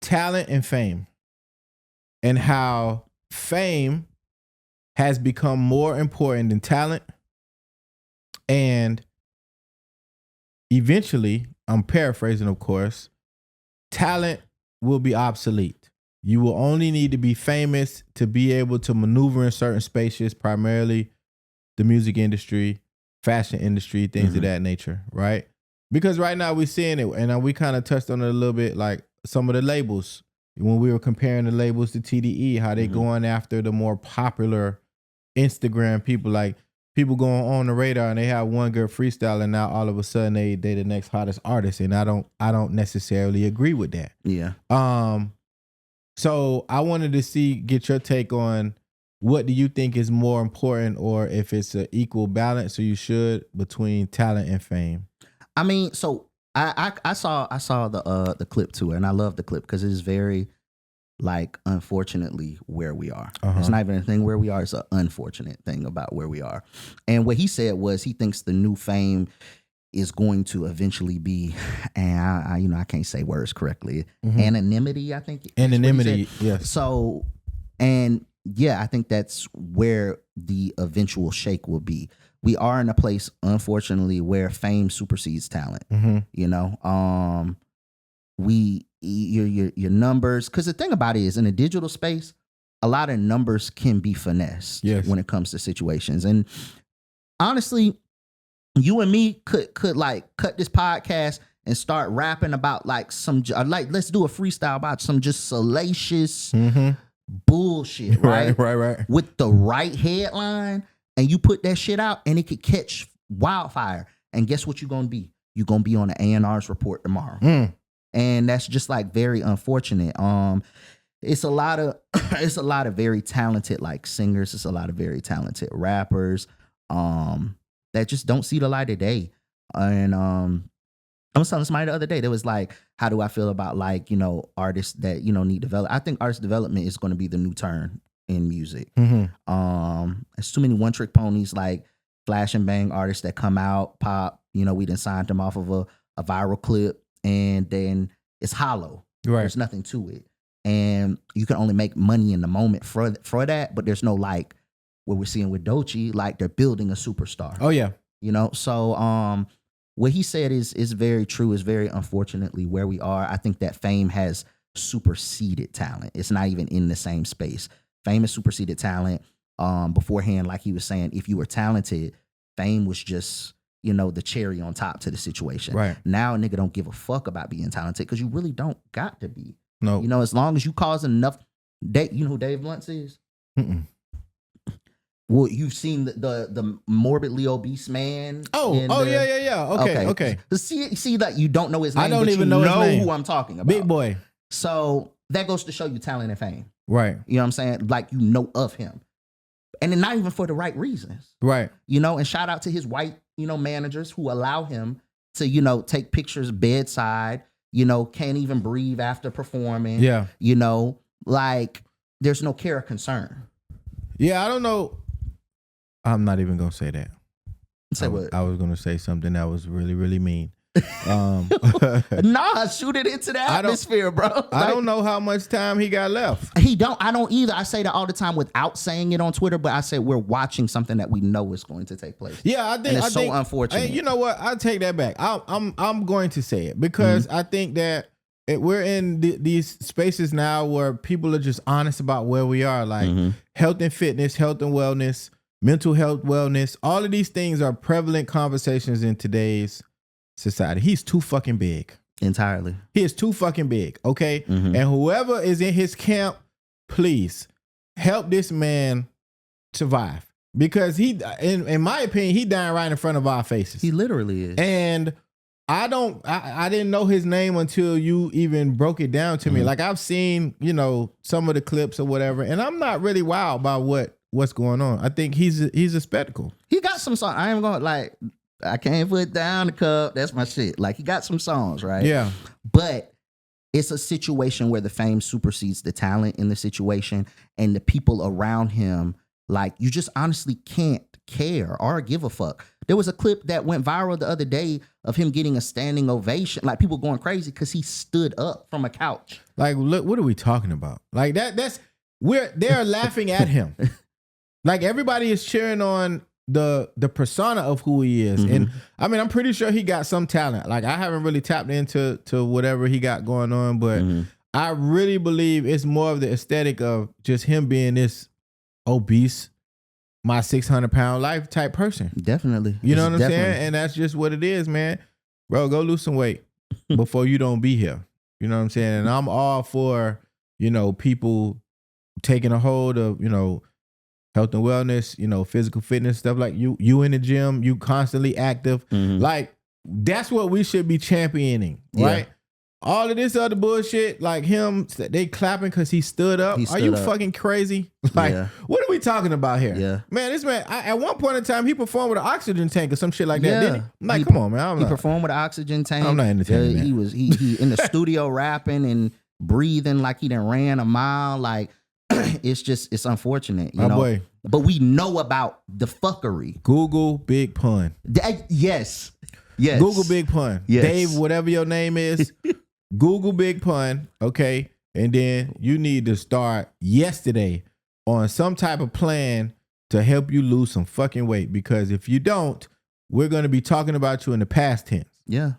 talent and fame, and how fame has become more important than talent, and eventually, I'm paraphrasing, of course, talent will be obsolete. You will only need to be famous to be able to maneuver in certain spaces, primarily the music industry, fashion industry, things of that nature, right? Because right now we're seeing it, and we kind of touched on it a little bit, like some of the labels. When we were comparing the labels to TDE, how they going after the more popular Instagram people, like people going on the radar and they have one good freestyle, and now all of a sudden they the next hottest artist, and I don't necessarily agree with that. Yeah. So I wanted to get your take on what do you think is more important, or if it's an equal balance, or you should, between talent and fame. I mean, so I saw the clip too, and I love the clip because it is very, like, unfortunately where we are. It's not even a thing where we are. It's an unfortunate thing about where we are. And what he said was he thinks the new fame is going to eventually be, and I can't say words correctly. Anonymity, I think. Anonymity, yes. So, and yeah, I think that's where the eventual shake will be. We are in a place, unfortunately, where fame supersedes talent. You know, your numbers, because the thing about it is, in a digital space, a lot of numbers can be finessed when it comes to situations. And honestly, you and me could like cut this podcast and start rapping about like let's do a freestyle about some just salacious bullshit, right? Right. With the right headline, and you put that shit out, and it could catch wildfire. And guess what you're gonna be? You're gonna be on the A&R's report tomorrow. And that's just like very unfortunate. It's a lot of very talented like singers. It's a lot of very talented rappers that just don't see the light of day. And I was telling somebody the other day that was like, how do I feel about, like, you know, artists that, you know, need develop? I think artist development is going to be the new turn in music. There's too many one trick ponies, like flash and bang artists that come out, pop. You know, we done signed them off of a viral clip, and then it's hollow. Right. There's nothing to it. And you can only make money in the moment for that, but there's no, like, what we're seeing with Doechii, like they're building a superstar. Oh, yeah. You know, so what he said is very true, is very unfortunately where we are. I think that fame has superseded talent. It's not even in the same space. Fame has superseded talent. Beforehand, like he was saying, if you were talented, fame was just, you know, the cherry on top to the situation. Right. Now a nigga don't give a fuck about being talented, because you really don't got to be. No. You know, as long as you cause enough. You know who Dave Luntz is? Well, you've seen the morbidly obese man. Yeah. Okay. See that you don't know his name. I don't even know his name. Who I'm talking about. Big boy. So that goes to show you talent and fame. Right. You know what I'm saying? Like, you know of him. And then not even for the right reasons. Right. You know, and shout out to his white, you know, managers who allow him to, you know, take pictures bedside, you know, can't even breathe after performing. Yeah. You know, like, there's no care or concern. Yeah, I don't know. I'm not even going to say that. Say what? I was going to say something that was really, really mean. Nah, shoot it into the atmosphere, bro. Like, I don't know how much time he got left. I don't either. I say that all the time without saying it on Twitter, but I say we're watching something that we know is going to take place. Yeah, I think it's so unfortunate. You know what? I take that back. I'm going to say it, because I think that we're in these spaces now where people are just honest about where we are, like health and fitness, health and wellness, mental health, wellness. All of these things are prevalent conversations in today's society. He's too fucking big. Entirely. He is too fucking big, okay? And whoever is in his camp, please help this man survive. Because he, in my opinion, he dying right in front of our faces. He literally is. And I didn't know his name until you even broke it down to me. Like, I've seen, you know, some of the clips or whatever, and I'm not really wild about what's going on. I think he's a spectacle. He got some songs. I ain't going, like, I can't put down the cup. That's my shit. Like, he got some songs, right? Yeah. But it's a situation where the fame supersedes the talent in the situation, and the people around him Like, you just honestly can't care or give a fuck. There was a clip that went viral the other day of him getting a standing ovation. Like, people going crazy because he stood up from a couch. Like, look, what are we talking about? Like, they're laughing at him. Like, everybody is cheering on the persona of who he is. Mm-hmm. And I mean, I'm pretty sure he got some talent. Like, I haven't really tapped into whatever he got going on, but I really believe it's more of the aesthetic of just him being this obese, my 600-pound life type person. Definitely. You know what I'm saying? And that's just what it is, man. Bro, go lose some weight before you don't be here. You know what I'm saying? And I'm all for, people taking a hold of, health and wellness, physical fitness, stuff like you in the gym, you constantly active. Like, that's what we should be championing, right? Yeah. All of this other bullshit, like him, they clapping because he stood up. Are you fucking crazy? Like, what are we talking about here? Yeah. Man, this man, at one point in time, he performed with an oxygen tank or some shit like that, didn't he? I'm like, come on, man. He performed with an oxygen tank. I'm not entertaining that. He was in the studio rapping and breathing like he done ran a mile. Like, it's unfortunate, you know. Boy. But we know about the fuckery. Google Big Pun. Yes. Google Big Pun. Yes. Dave, whatever your name is, Google Big Pun, okay? And then you need to start yesterday on some type of plan to help you lose some fucking weight. Because if you don't, we're going to be talking about you in the past tense. Yeah.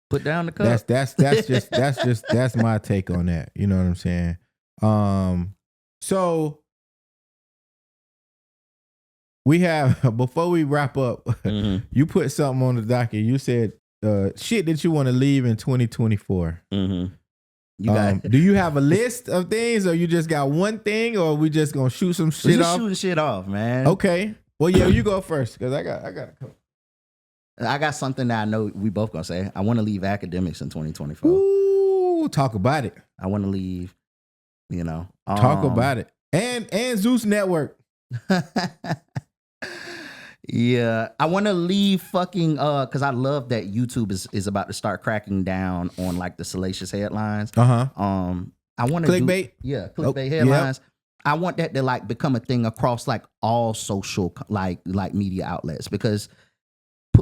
Put down the cup. That's my take on that. You know what I'm saying? So we have, before we wrap up, you put something on the docket. You said shit that you want to leave in 2024. You got do you have a list of things, or you just got one thing, or we just gonna shoot some shit off? Shooting shit off, man. Okay. Well, yeah, you go first, because I got a couple. I got something that I know we both gonna say. I want to leave academics in 2024. Ooh, talk about it. I want to leave, talk about it. And Zeus Network. Yeah, I want to leave fucking because I love that YouTube is about to start cracking down on like the salacious headlines. I want to clickbait. Clickbait headlines. Yep. I want that to like become a thing across like all social like media outlets, because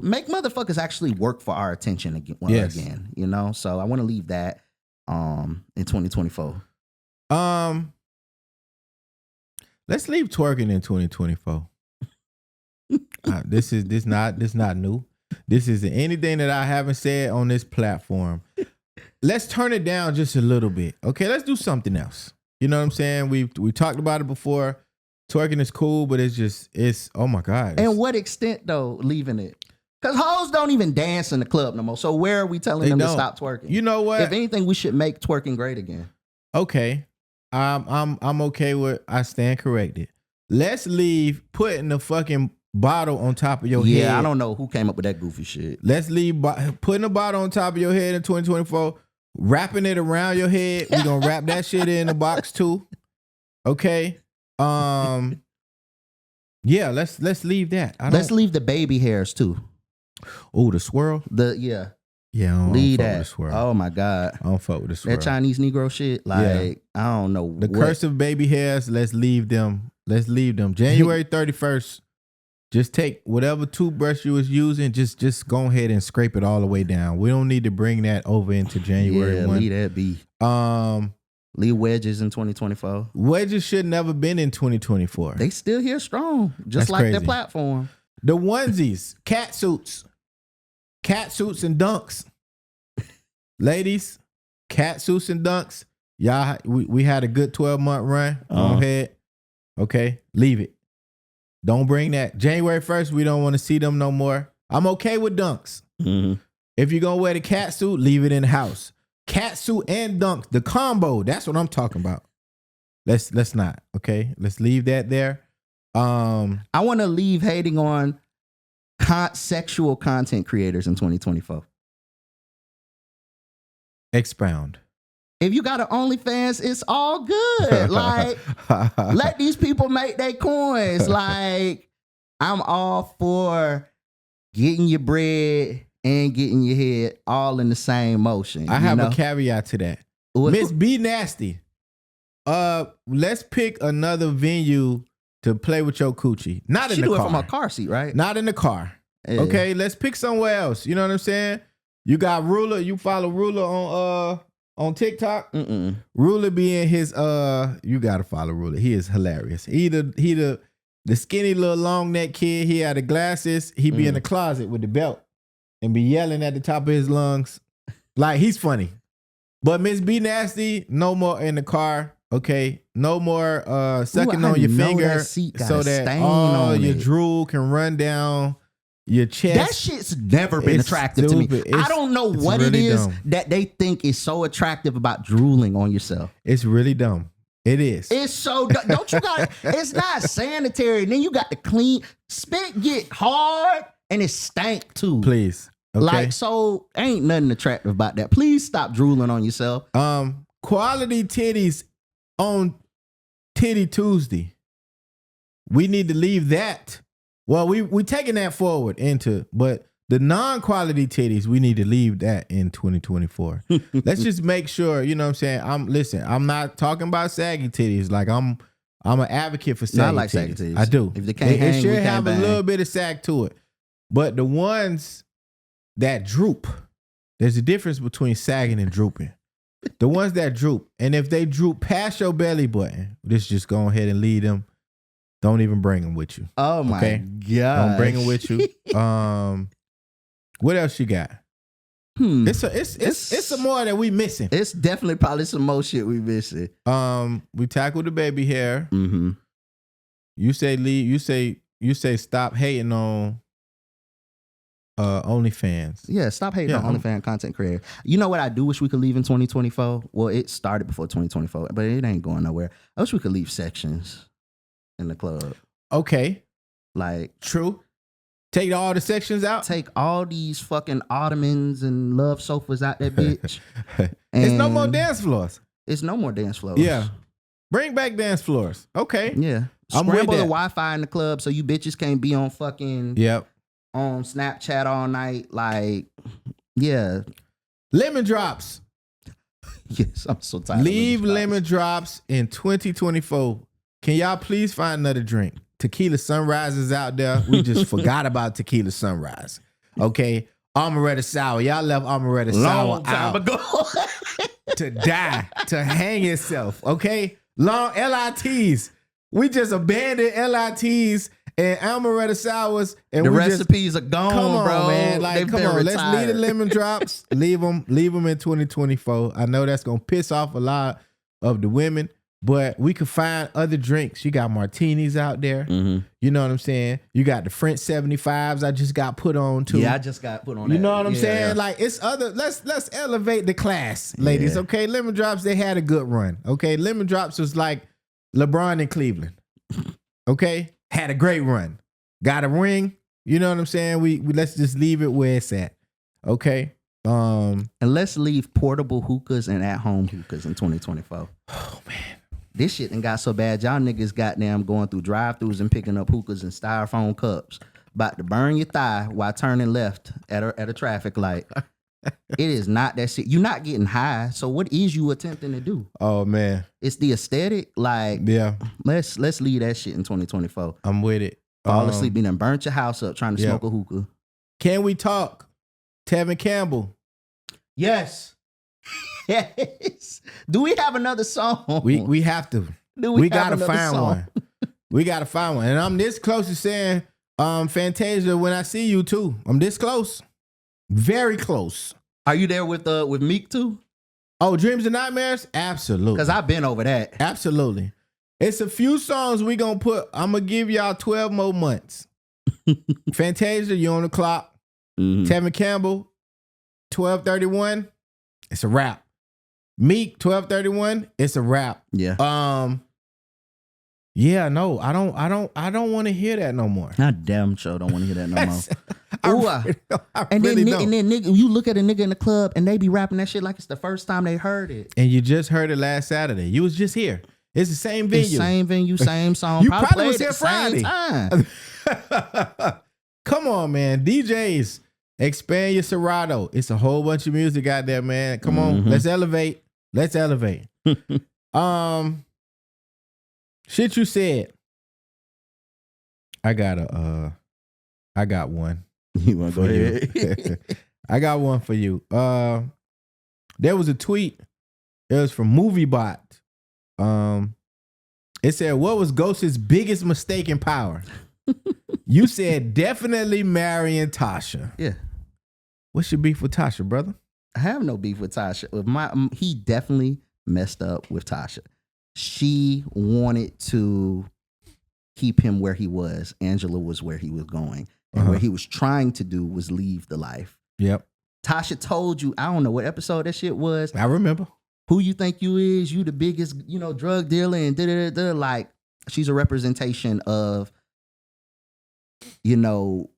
make motherfuckers actually work for our attention again. So I want to leave that in 2024. Let's leave twerking in 2024. This not new. This isn't anything that I haven't said on this platform. Let's turn it down just a little bit. Okay, let's do something else. You know what I'm saying? We talked about it before. Twerking is cool, but it's oh my God. And what extent though, leaving it? Because hoes don't even dance in the club no more. So where are we telling them to stop twerking? You know what? If anything, we should make twerking great again. Okay. I'm okay with, I stand corrected. Let's leave putting the fucking bottle on top of your head. Yeah, I don't know who came up with that goofy shit. Let's leave putting a bottle on top of your head in 2024, wrapping it around your head. We're gonna wrap that shit in a box too. Okay. Yeah, let's leave that. Let's leave the baby hairs too. Oh, the swirl? Yeah. Yeah, I don't leave fuck that. With the swirl. Oh my God. I don't fuck with the swirl. That Chinese Negro shit, like, I don't know. The curse of baby hairs, let's leave them. January 31st, just take whatever toothbrush you was using, just go ahead and scrape it all the way down. We don't need to bring that over into January 1. Leave that be. Leave wedges in 2024. Wedges should never been in 2024. They still here strong, just That's like crazy. their platform. The onesies, cat suits and dunks. Ladies, cat suits and dunks. Y'all, we had a good 12-month run. Go ahead. Okay, leave it. Don't bring that. January 1st, we don't want to see them no more. I'm okay with dunks. If you're going to wear the cat suit, leave it in the house. Cat suit and dunks, the combo, that's what I'm talking about. Let's not, okay? Let's leave that there. I want to leave hating on sexual content creators in 2024. Expound. If you got an OnlyFans, it's all good. Like, let these people make their coins. Like, I'm all for getting your bread and getting your head all in the same motion. I have a caveat to that. Miss B Nasty. Let's pick another venue to play with your coochie. Not in She the do car. it from a car seat, right? Not in the car. Yeah. Okay, let's pick somewhere else. You know what I'm saying? You got Ruler. You follow Ruler on TikTok. Ruler being his you gotta follow Ruler. He is hilarious. He the skinny little long neck kid. He had the glasses. He be in the closet with the belt and be yelling at the top of his lungs. Like, he's funny. But Miss B Nasty, no more in the car. Okay, no more sucking on your finger so that all your drool can run down your chest. That shit's never been attractive to me. I don't know what really it is that they think is so attractive about drooling on yourself. It's really dumb. It is. It's so don't you got? It's not sanitary. And then you got the clean spit get hard and it stank too. Please, okay? Like, so ain't nothing attractive about that. Please stop drooling on yourself. Quality titties on Titty Tuesday. We need to leave that. Well, we taking that forward but the non-quality titties, we need to leave that in 2024. Let's just make sure, you know what I'm saying? I'm not talking about saggy titties. Like, I'm an advocate for saggy titties. I like saggy titties. I do. If they can't hang, it should have a little bit of sag to it. But the ones that droop, there's a difference between sagging and drooping. The ones that droop, and if they droop past your belly button, just go ahead and leave them. Don't even bring them with you. Oh my God! Don't bring them with you. What else you got? It's some more that we missing. It's definitely probably some more shit we missing. We tackled the baby hair. Mm-hmm. You say leave. You say stop hating on OnlyFans. Yeah, stop hating on OnlyFans content creator. You know what I do wish we could leave in 2024? Well, it started before 2024, but it ain't going nowhere. I wish we could leave sections in the club. Okay. Like, true. Take all the sections out. Take all these fucking ottomans and love sofas out that bitch. It's no more dance floors. It's no more dance floors. Yeah. Bring back dance floors. Okay. Yeah. Scramble the Wi-Fi in the club so you bitches can't be on fucking on Snapchat all night. Like, yeah. Lemon drops. Yes, I'm so tired. Leave lemon drops in 2024. Can y'all please find another drink? Tequila Sunrise is out there. We just forgot about Tequila Sunrise. Okay. Amaretto Sour. Y'all left Amaretto Sour out ago. To die, to hang itself. Okay. Long LITs. We just abandoned LITs and Amaretto Sours. And the recipes are gone, come on, bro. Man. Like, come on. Let's leave the lemon drops. Leave them in 2024. I know that's going to piss off a lot of the women. But we could find other drinks. You got martinis out there. Mm-hmm. You know what I'm saying? You got the French 75s I just got put on too. Yeah, I just got put on You know what I'm saying? Yeah. Like, it's other, let's elevate the class, ladies. Yeah. Okay, Lemon Drops, they had a good run. Okay, Lemon Drops was like LeBron in Cleveland. Okay? Had a great run. Got a ring. You know what I'm saying? We let's just leave it where it's at. Okay? And let's leave portable hookahs and at-home hookahs in 2024. Oh, man. This shit done got so bad, y'all niggas goddamn going through drive-thrus and picking up hookahs in styrofoam cups. About to burn your thigh while turning left at a traffic light. It is not that shit. You're not getting high, so what is you attempting to do? Oh, man. It's the aesthetic. Like, yeah. Let's leave that shit in 2024. I'm with it. Fall asleep and then burnt your house up trying to smoke a hookah. Can we talk? Tevin Campbell. Yes. Yes. Do we have another song? We have to. We gotta find one. We gotta find one. And I'm this close to saying, Fantasia, when I see you too. I'm this close. Very close. Are you there with Meek too? Oh, Dreams and Nightmares? Absolutely. Because I've been over that. Absolutely. It's a few songs we gonna put. I'm gonna give y'all 12 more months. Fantasia, you on the clock. Mm-hmm. Tevin Campbell, 12:31. It's a wrap. Meek, 12:31. It's a wrap. Yeah. Yeah, no, I don't want to hear that no more. I damn sure don't want to hear that no more. And then nigga, you look at a nigga in the club and they be rapping that shit like it's the first time they heard it. And you just heard it last Saturday. You was just here. It's the same venue. Same venue, same song. You probably was here Friday. Come on, man. DJs, expand your Serato. It's a whole bunch of music out there, man. Come on, let's elevate. Let's elevate. Shit you said. I got one. You want to go ahead? I got one for you. There was a tweet. It was from MovieBot. It said, "What was Ghost's biggest mistake in power?" You said definitely marrying Tasha. Yeah. What's your beef with Tasha, brother? I have no beef with Tasha. He definitely messed up with Tasha. She wanted to keep him where he was. Angela was where he was going. And what he was trying to do was leave the life. Yep. Tasha told you, I don't know what episode that shit was. I remember. Who you think you is? You the biggest, drug dealer and da-da-da-da. Like, she's a representation of,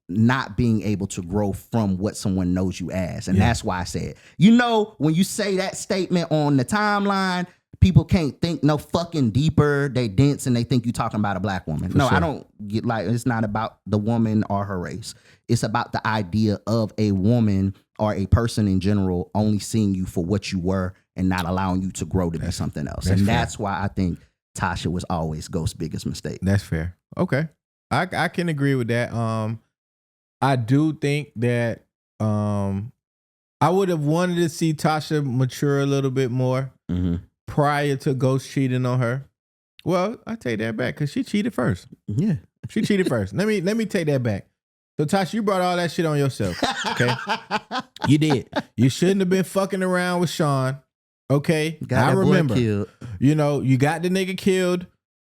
not being able to grow from what someone knows you as. And that's why I said, when you say that statement on the timeline, people can't think no fucking deeper. They dense and they think you talking about a black woman. No, sure. I don't get it's not about the woman or her race. It's about the idea of a woman or a person in general only seeing you for what you were and not allowing you to grow to be something else. And that's why I think Tasha was always Ghost's biggest mistake. That's fair. Okay. I can agree with that. I do think that I would have wanted to see Tasha mature a little bit more prior to Ghost cheating on her. Well, I take that back because she cheated first. Yeah, she cheated first. Let me take that back. So Tasha, you brought all that shit on yourself. Okay, you did. You shouldn't have been fucking around with Sean. Okay, I remember. You got the nigga killed.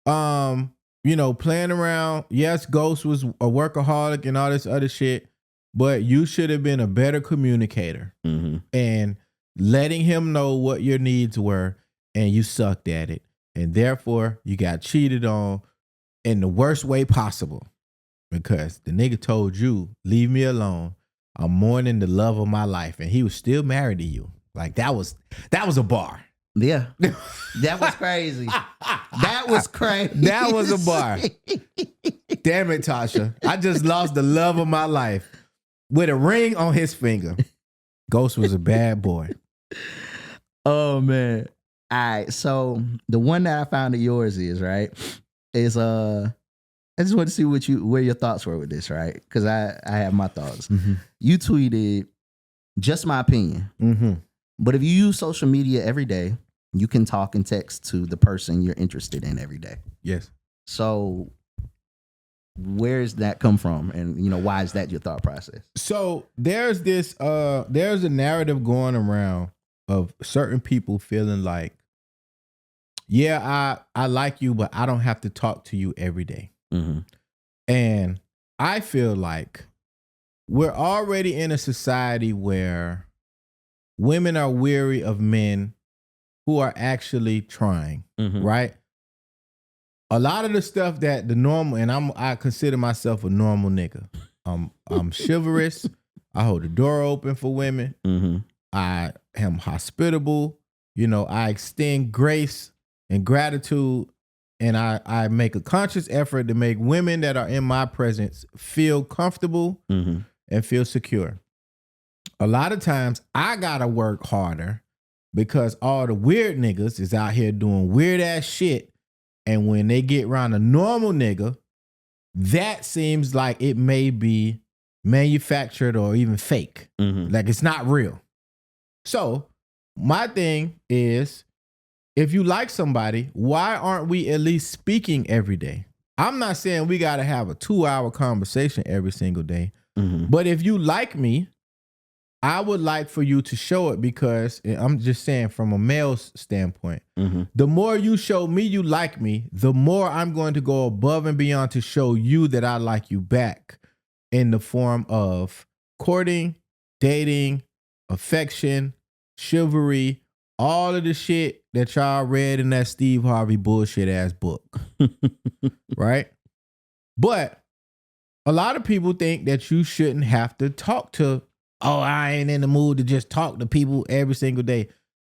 Playing around. Yes, Ghost was a workaholic and all this other shit, but you should have been a better communicator and letting him know what your needs were, and you sucked at it. And therefore, you got cheated on in the worst way possible because the nigga told you, leave me alone. I'm mourning the love of my life. And he was still married to you. Like, that was a bar. Yeah. That was crazy. That was crazy. That was a bar. Damn it, Tasha. I just lost the love of my life with a ring on his finger. Ghost was a bad boy. Oh, man. All right. So the one that I found of yours is, I just want to see where your thoughts were with this, right? Because I have my thoughts. You tweeted, just my opinion. But if you use social media every day, you can talk and text to the person you're interested in every day. Yes. So where's that come from? And, why is that your thought process? So there's a narrative going around of certain people feeling like, yeah, I like you, but I don't have to talk to you every day. And I feel like we're already in a society where women are weary of men who are actually trying, right? A lot of the stuff that the normal, and I consider myself a normal nigga. I'm chivalrous. I hold the door open for women. I am hospitable. I extend grace and gratitude, and I make a conscious effort to make women that are in my presence feel comfortable and feel secure. A lot of times I gotta work harder because all the weird niggas is out here doing weird ass shit. And when they get around a normal nigga, that seems like it may be manufactured or even fake. Like it's not real. So my thing is, if you like somebody, why aren't we at least speaking every day? I'm not saying we gotta have a 2-hour conversation every single day. But if you like me, I would like for you to show it because I'm just saying from a male's standpoint, the more you show me you like me, the more I'm going to go above and beyond to show you that I like you back in the form of courting, dating, affection, chivalry, all of the shit that y'all read in that Steve Harvey bullshit ass book. Right? But a lot of people think that you shouldn't have to talk to, I ain't in the mood to just talk to people every single day.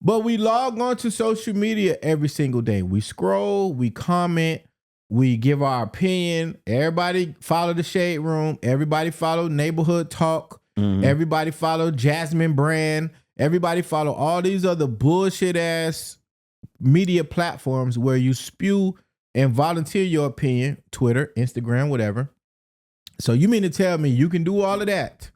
But we log on to social media every single day. We scroll, we comment, we give our opinion. Everybody follow the Shade Room. Everybody follow Neighborhood Talk. Everybody follow Jasmine Brand. Everybody follow all these other bullshit ass media platforms where you spew and volunteer your opinion, Twitter, Instagram, whatever. So you mean to tell me you can do all of that,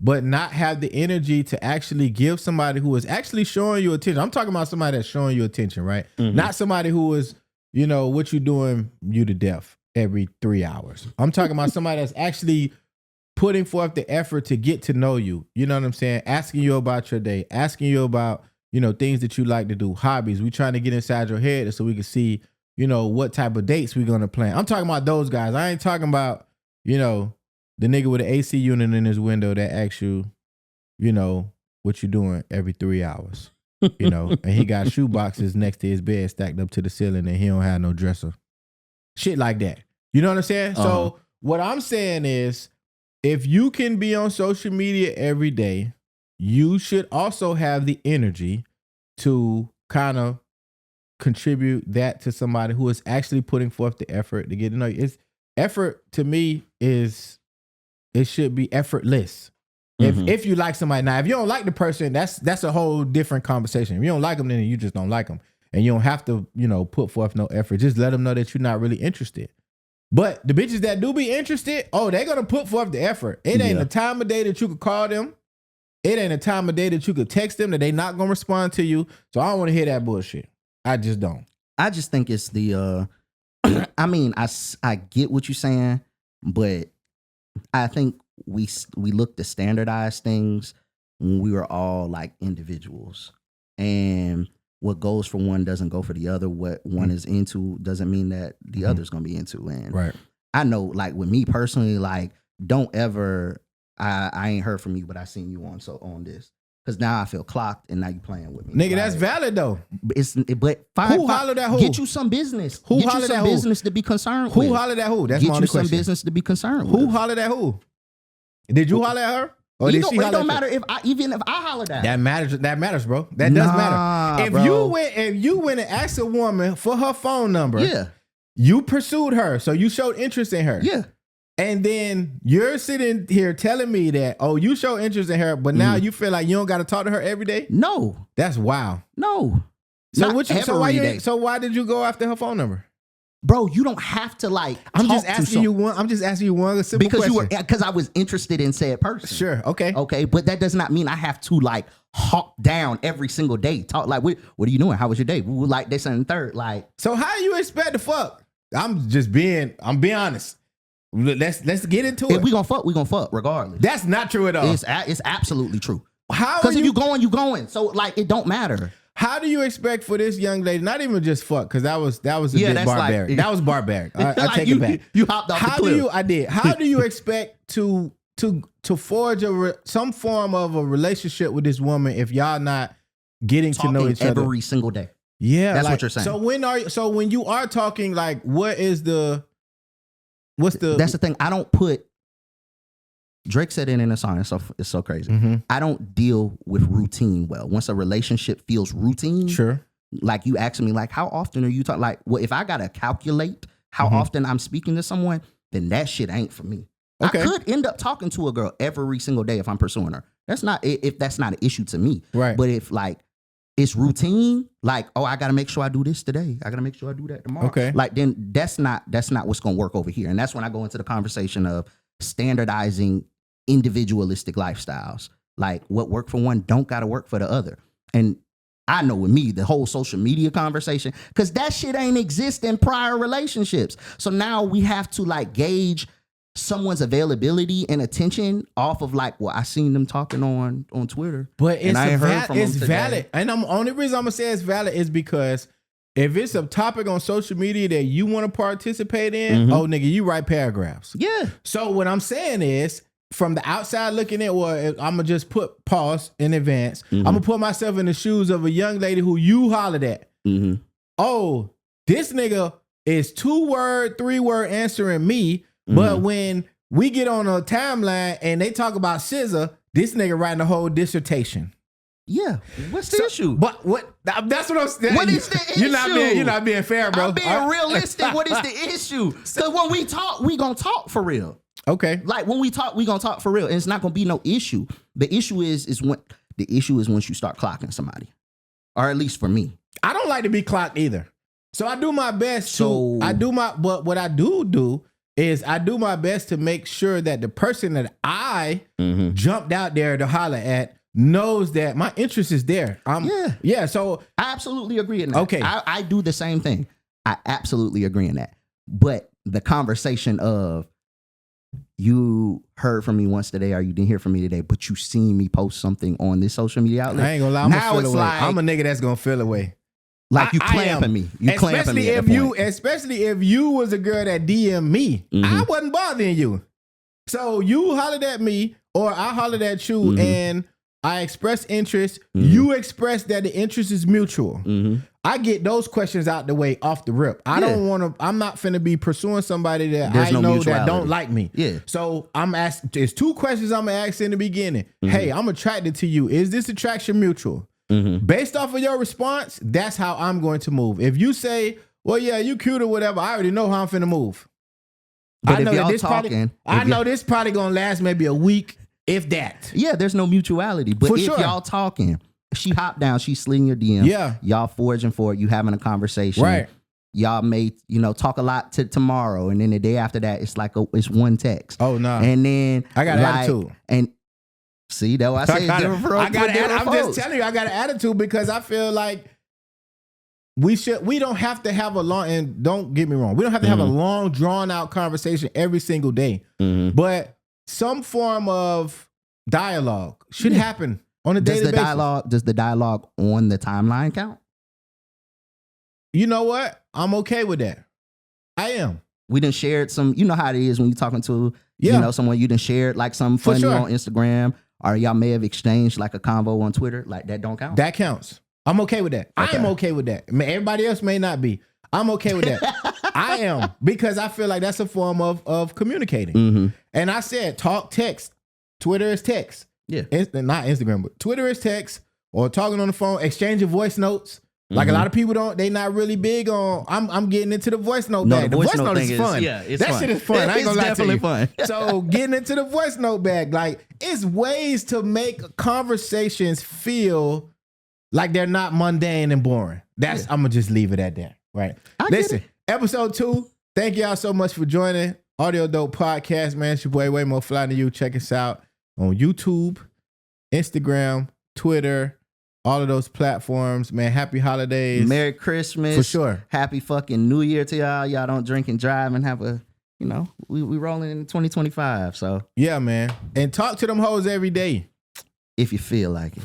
but not have the energy to actually give somebody who is actually showing you attention? I'm talking about somebody that's showing you attention, right? Mm-hmm. Not somebody who is, what you doing you to death every 3 hours. I'm talking about somebody that's actually putting forth the effort to get to know you. You know what I'm saying? Asking you about your day, asking you about, things that you like to do, hobbies. We trying to get inside your head so we can see, what type of dates we're going to plan. I'm talking about those guys. I ain't talking about, the nigga with an AC unit in his window that asks you, what you doing every 3 hours, and he got shoe boxes next to his bed stacked up to the ceiling and he don't have no dresser. Shit like that. You know what I'm saying? Uh-huh. So what I'm saying is, if you can be on social media every day, you should also have the energy to kind of contribute that to somebody who is actually putting forth the effort to get to know you. Effort to me it should be effortless. Mm-hmm. If you like somebody. Now, if you don't like the person, that's a whole different conversation. If you don't like them, then you just don't like them. And you don't have to, put forth no effort. Just let them know that you're not really interested. But the bitches that do be interested, they're going to put forth the effort. It ain't a time of day that you could call them. It ain't a time of day that you could text them that they not going to respond to you. So I don't want to hear that bullshit. I just don't. I just think it's the, I mean, I get what you're saying, but I think we look to standardize things when we were all like individuals. And what goes for one doesn't go for the other. What one is into doesn't mean that the other's going to be into. And right. I know, like, with me personally, like, don't ever, I ain't heard from you, but I seen you on this. Because now I feel clocked and now you playing with me. Nigga, that's valid, though. But who hollered at who? Get you some business. Who get hollered you some at who? business to be concerned with. Who hollered at who? That's my only question. Get you some business to be concerned with. Who hollered at who? Did you holler at her? Or did she holler at you? It don't matter even if I hollered at her. That matters, bro. That does matter. If you went and asked a woman for her phone number, you pursued her, so you showed interest in her. Yeah. And then you're sitting here telling me that, you show interest in her, but now you feel like you don't got to talk to her every day? No. That's wild. No. So why did you go after her phone number? Bro, you don't have to I'm just asking you one simple question. Because I was interested in said person. Sure. Okay. Okay. But that does not mean I have to hawk down every single day. Talk what are you doing? How was your day? Like this and third. So how you expect to fuck? I'm being honest. Let's get into it. If we gonna fuck regardless. That's not true at all. It's absolutely true. Because if you going. So it don't matter. How do you expect for this young lady, not even just fuck, because that was a bit barbaric. That was barbaric. I take it back. You hopped off the cliff. I did. How do you expect to forge some form of a relationship with this woman if y'all not getting to know each other every single day? Yeah, that's what you're saying. So when you are talking, what's the? That's the thing. I don't put. Drake said it in a song. It's so crazy. Mm-hmm. I don't deal with routine well. Once a relationship feels routine, sure. Like you asking me, how often are you talking? If I gotta calculate how often I'm speaking to someone, then that shit ain't for me. Okay. I could end up talking to a girl every single day if I'm pursuing her. That's not an issue to me. Right. But if it's routine, I gotta make sure I do this today. I gotta make sure I do that tomorrow. Okay. Then that's not what's gonna work over here. And that's when I go into the conversation of standardizing individualistic lifestyles. What worked for one don't gotta work for the other. And I know with me, the whole social media conversation, because that shit ain't exist in prior relationships. So now we have to gauge someone's availability and attention off of I seen them talking on Twitter. But it's valid. And the only reason I'm gonna say it's valid is because if it's a topic on social media that you want to participate in, nigga, you write paragraphs. Yeah. So what I'm saying is, from the outside looking at, I'm going to just put pause in advance. I'm going to put myself in the shoes of a young lady who you hollered at. Mm-hmm. Oh, this nigga is 2-word, 3-word answering me. But when we get on a timeline and they talk about SZA, this nigga writing a whole dissertation. Yeah. What's the issue? But that's what I'm saying. What is the issue? You're not being fair, bro. I'm being realistic. What is the issue? Because when we talk, we gonna talk for real. Okay. When we talk, we gonna talk for real. And it's not gonna be no issue. The issue is once you start clocking somebody. Or at least for me. I don't like to be clocked either. So I do my best but what I do is I do my best to make sure that the person that I jumped out there to holler at knows that my interest is there. Yeah. So I absolutely agree in that. Okay. I do the same thing. I absolutely agree in that. But the conversation of you heard from me once today or you didn't hear from me today, but you seen me post something on this social media outlet. I ain't gonna lie, now it's like I'm a nigga that's gonna feel away. Like you clamping me. You clamping me at that point. Especially if you was a girl that DM me, I wasn't bothering you. So you hollered at me or I hollered at you and I expressed interest. You expressed that the interest is mutual. I get those questions out the way off the rip. I don't want to, I'm not finna be pursuing somebody that I know that don't like me. Yeah. So I'm asking, there's 2 questions I'm gonna ask in the beginning. Hey, I'm attracted to you. Is this attraction mutual? Based off of your response, that's how I'm going to move. If you say, well, yeah, you cute or whatever, I already know how I'm finna move. But I know if y'all this talking, this probably gonna last maybe a week, if that. Yeah, there's no mutuality. But if y'all talking, she hopped down, she slid your DM. Yeah. Y'all forging for it, you having a conversation. Right. Y'all may, talk a lot to tomorrow. And then the day after that, it's like it's one text. Oh, no. And then I got an attitude. And see, that's why I say it's different for I'm just telling you, I got an attitude because I feel like we don't have to have a long, and don't get me wrong, we don't have to have a long, drawn out conversation every single day. But some form of dialogue should happen on a daily basis. Does the dialogue on the timeline count? You know what? I'm okay with that. I am. We done shared some, you know how it is when you're talking to, someone you done shared like something funny on Instagram, or y'all may have exchanged like a convo on Twitter. Like that don't count? That counts. I'm okay with that. Okay. I am okay with that. Everybody else may not be. I'm okay with that. I am, because I feel like that's a form of communicating. And I said, talk, text. Twitter is text. Yeah. Not Instagram, but Twitter is text, or talking on the phone, exchanging voice notes. Like a lot of people they not really big on, I'm getting into the voice note bag. The voice note is fun. It's fun. Shit is fun. I ain't gonna lie to you. Fun. So getting into the voice note bag, like it's ways to make conversations feel like they're not mundane and boring. I'm gonna just leave it at that. Right. Listen, episode 2. Thank y'all so much for joining Audio Dope Podcast, man. It's your boy Way More Fly Than You. Check us out on YouTube, Instagram, Twitter, all of those platforms, man. Happy holidays. Merry Christmas. For sure. Happy fucking New Year to y'all. Y'all don't drink and drive and have a, we rolling in 2025. So yeah, man. And talk to them hoes every day. If you feel like it.